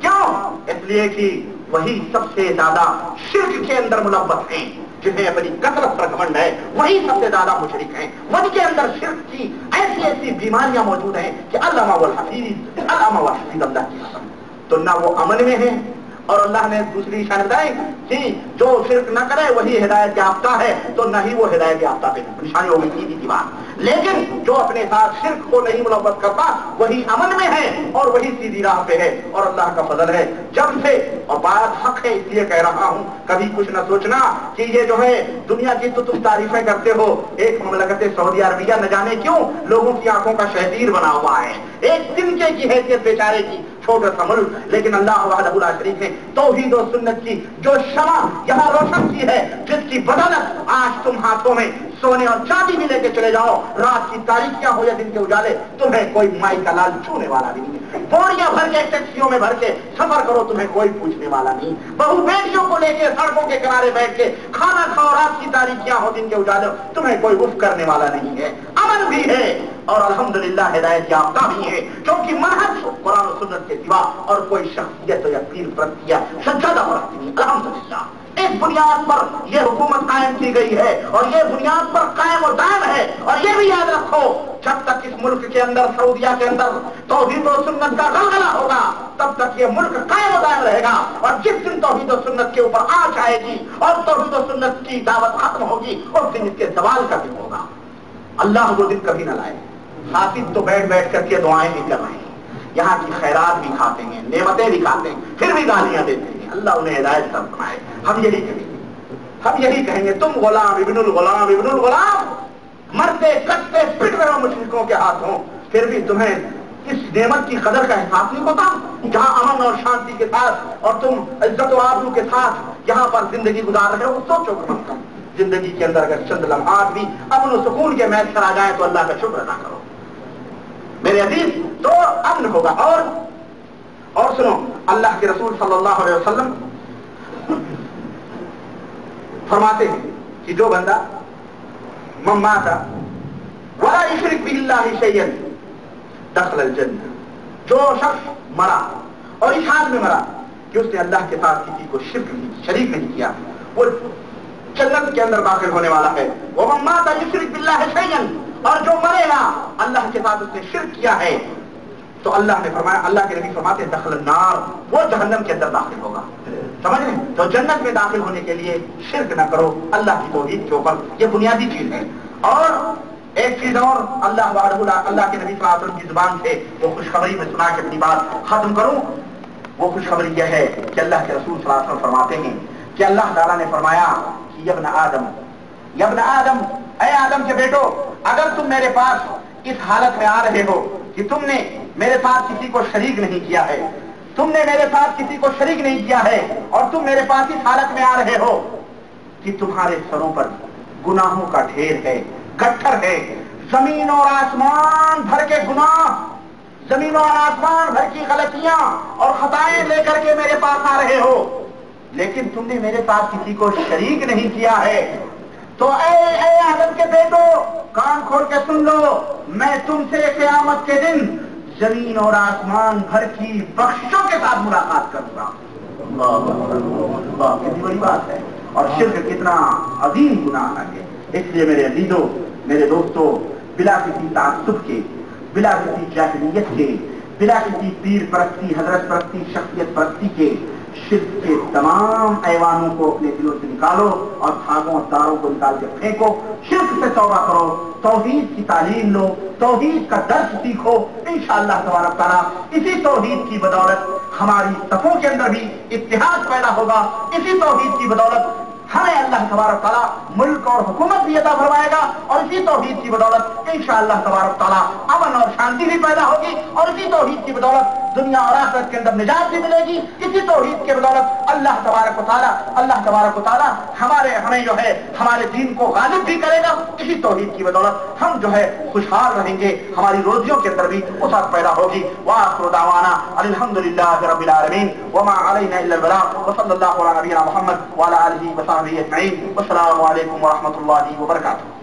S1: کیوں؟ اس لیے کہ وہی سب سے زیادہ شرک کے اندر ملوث ہیں. جنہیں اپنی کثرت پر گھمنڈ ہے وہی سب سے زیادہ مشرک ہیں. ان کے اندر شرک کی ایسی ایسی بیماریاں موجود ہیں کہ علامہ والحفیظ اللہ کی قسم تو نہ وہ امن میں ہیں. اور اللہ نے دوسری نشانی بتائی کہ جو شرک نہ کرے وہی ہدایت یافتہ ہے, تو نہ ہی وہ ہدایت یافتہ پہ نشانی ہوگی سیدھی کی بات. لیکن جو اپنے ساتھ شرک کو نہیں ملوث کرتا وہی امن میں ہے اور وہی سیدھی راہ پہ ہے. اور اللہ کا فضل ہے جب سے, اور بات حق ہے اس لیے کہہ رہا ہوں, کبھی کچھ نہ سوچنا کہ یہ جو ہے دنیا کی تو تم تعریفیں کرتے ہو, ایک مملکت سعودی عربیہ نہ جانے کیوں لوگوں کی آنکھوں کا شہدیر بنا ہوا ہے, ایک تنکے کی حیثیت بیچارے کی, چھوٹا سا ملک, لیکن اللہ وحدہ لا شریک ہے توحید و سنت کی جو شمع یہاں روشن کی ہے, جس کی بدولت آج تم ہاتھوں میں سونے اور چاندی بھی لے کے چلے جاؤ, رات کی تاریکیاں ہو یا دن کے اجالے, تمہیں کوئی مائی کا لال چھونے والا نہیں ہے. بوریاں بھر کے ٹیکسیوں میں بھر کے سفر کرو, تمہیں کوئی پوچھنے والا نہیں. بہو بیٹیوں کو لے کے سڑکوں کے کنارے بیٹھ کے کھانا کھاؤ, رات کی تاریکیاں ہو دن کے اجالے, تمہیں کوئی اف کرنے والا نہیں ہے. امن بھی ہے اور الحمدللہ ہدایت یافتہ بھی ہے, کیونکہ منہج قرآن و سنت کے سوا اور کوئی شخصیت یا پیر پرست یا سجادہ پرست نہیں. الحمدللہ اس بنیاد پر یہ حکومت قائم کی گئی ہے اور یہ بنیاد پر قائم و دائم ہے. اور یہ بھی یاد رکھو جب تک اس ملک کے اندر سعودیہ کے اندر توحید و سنت کا غلغلہ ہوگا تب تک یہ ملک قائم و دائم رہے گا. اور جس دن توحید و سنت کے اوپر آنچ آئے گی اور توحید و سنت کی دعوت ختم ہوگی اس دن اس کے زوال کا دن ہوگا. اللہ وہ دن کبھی نہ لائے. خاطب تو بیٹھ بیٹھ کر کے دعائیں بھی کر رہے ہیں, یہاں کی خیرات بھی کھاتے ہیں, نعمتیں بھی کھاتے ہیں, پھر بھی گالیاں دیتے ہیں. اللہ انہیں ہدایت سب بنائے. ہم یہی کہیں گے, ہم یہی کہیں گے تم غلام ابن الغلام ابن الغلام, مرتے کٹتے پٹ رہے ہو مشرکوں کے ہاتھوں, پھر بھی تمہیں اس نعمت کی قدر کا احساس نہیں ہوتا جہاں امن اور شانتی کے ساتھ اور تم عزت و آبرو کے ساتھ یہاں پر زندگی گزار رہے ہو. سوچو کہ زندگی کے اندر اگر چند لمحات بھی امن و سکون کے میسر آ جائے تو اللہ کا شکر ادا کرو میرے عزیز, تو امن ہوگا. اور سنو, اللہ کے رسول صلی اللہ علیہ وسلم فرماتے ہیں کہ جو بندہ من مات ولا یشرک باللہ شیئا دخل الجنہ, جو شخص مرا اور اس حال میں مرا کہ اس نے اللہ کے ساتھ کسی کو شریک نہیں کیا, وہ جنت کے اندر داخل ہونے والا ہے. ومن مات یشرک باللہ شیئا, اور جو مرے گا اللہ کے ساتھ اس نے شرک کیا ہے تو اللہ نے فرمایا, اللہ کے نبی فرماتے ہیں دخل النار, وہ جہنم کے اندر داخل ہوگا. سمجھ رہے ہیں؟ تو جنت میں داخل ہونے کے لیے شرک نہ کرو اللہ کی توحید کے اوپر, یہ بنیادی چیز ہے. اور ایک چیز اور, اللہ اللہ کے نبی صلی اللہ علیہ وسلم کی زبان سے وہ خوشخبری میں سنا کے اپنی بات ختم کروں. وہ خوشخبری یہ ہے کہ اللہ کے رسول صلی اللہ علیہ وسلم فرماتے ہیں کہ اللہ تعالیٰ نے فرمایا کہ یا ابن آدم, اے آدم کے بیٹو, اگر تم میرے پاس اس حالت میں آ رہے ہو کہ تم نے میرے ساتھ کسی کو شریک نہیں کیا ہے, تم نے میرے ساتھ کسی کو شریک نہیں کیا ہے, اور تم میرے پاس اس حالت میں آ رہے ہو کہ تمہارے سروں پر گناہوں کا ڈھیر ہے, گٹھر ہے, زمین اور آسمان بھر کے گناہ, زمین اور آسمان بھر کی غلطیاں اور خطائیں لے کر کے میرے پاس آ رہے ہو, لیکن تم نے میرے ساتھ کسی کو شریک نہیں کیا ہے, تو اے آدم کے بیٹو کان کھول کے سن لو, میں تم سے قیامت کے دن زمین اور آسمان بھر کی بخشوں کے ساتھ ملاقات کروں گا. اللہ کتنی بڑی بات ہے, اور شرک کتنا عظیم گناہ ہے. اس لیے میرے عزیزوں, میرے دوستوں, بلا کسی تعصب کے, بلا کسی جاہلیت کے, بلا کسی پیر پرستی, حضرت پرستی, شخصیت پرستی کے, شرک کے تمام ایوانوں کو اپنے دلوں سے نکالو اور دھاگوں اور تاروں کو نکال کے پھینکو. شرک سے توبہ کرو, توحید کی تعلیم لو, توحید کا درس سیکھو. انشاءاللہ تبارک تعالیٰ اسی توحید کی بدولت ہماری صفوں کے اندر بھی اتحاد پیدا ہوگا. اسی توحید کی بدولت ہمیں اللہ تبارک تعالیٰ ملک اور حکومت بھی عطا فرمائے گا, اور اسی توحید کی بدولت انشاءاللہ تبارک تعالیٰ امن اور شانتی بھی پیدا ہوگی, اور اسی توحید کی بدولت دنیا اور آخرت کے اندر نجات بھی ملے گی. اسی توحید کے بدولت اللہ تبارک و تعالیٰ ہمیں جو ہے ہمارے دین کو غالب بھی کرے گا. اسی توحید کی بدولت ہم جو ہے خوشحال رہیں گے, ہماری روزیوں کے اندر بھی وسعت پیدا ہوگی. وآخر دعوانا الحمدللہ رب العالمین وما علینا الا البلاغ وصلی اللہ علی نبینا محمد وعلی آلہ وصحبہ اجمعین. والسلام علیکم ورحمۃ اللہ وبرکاتہ.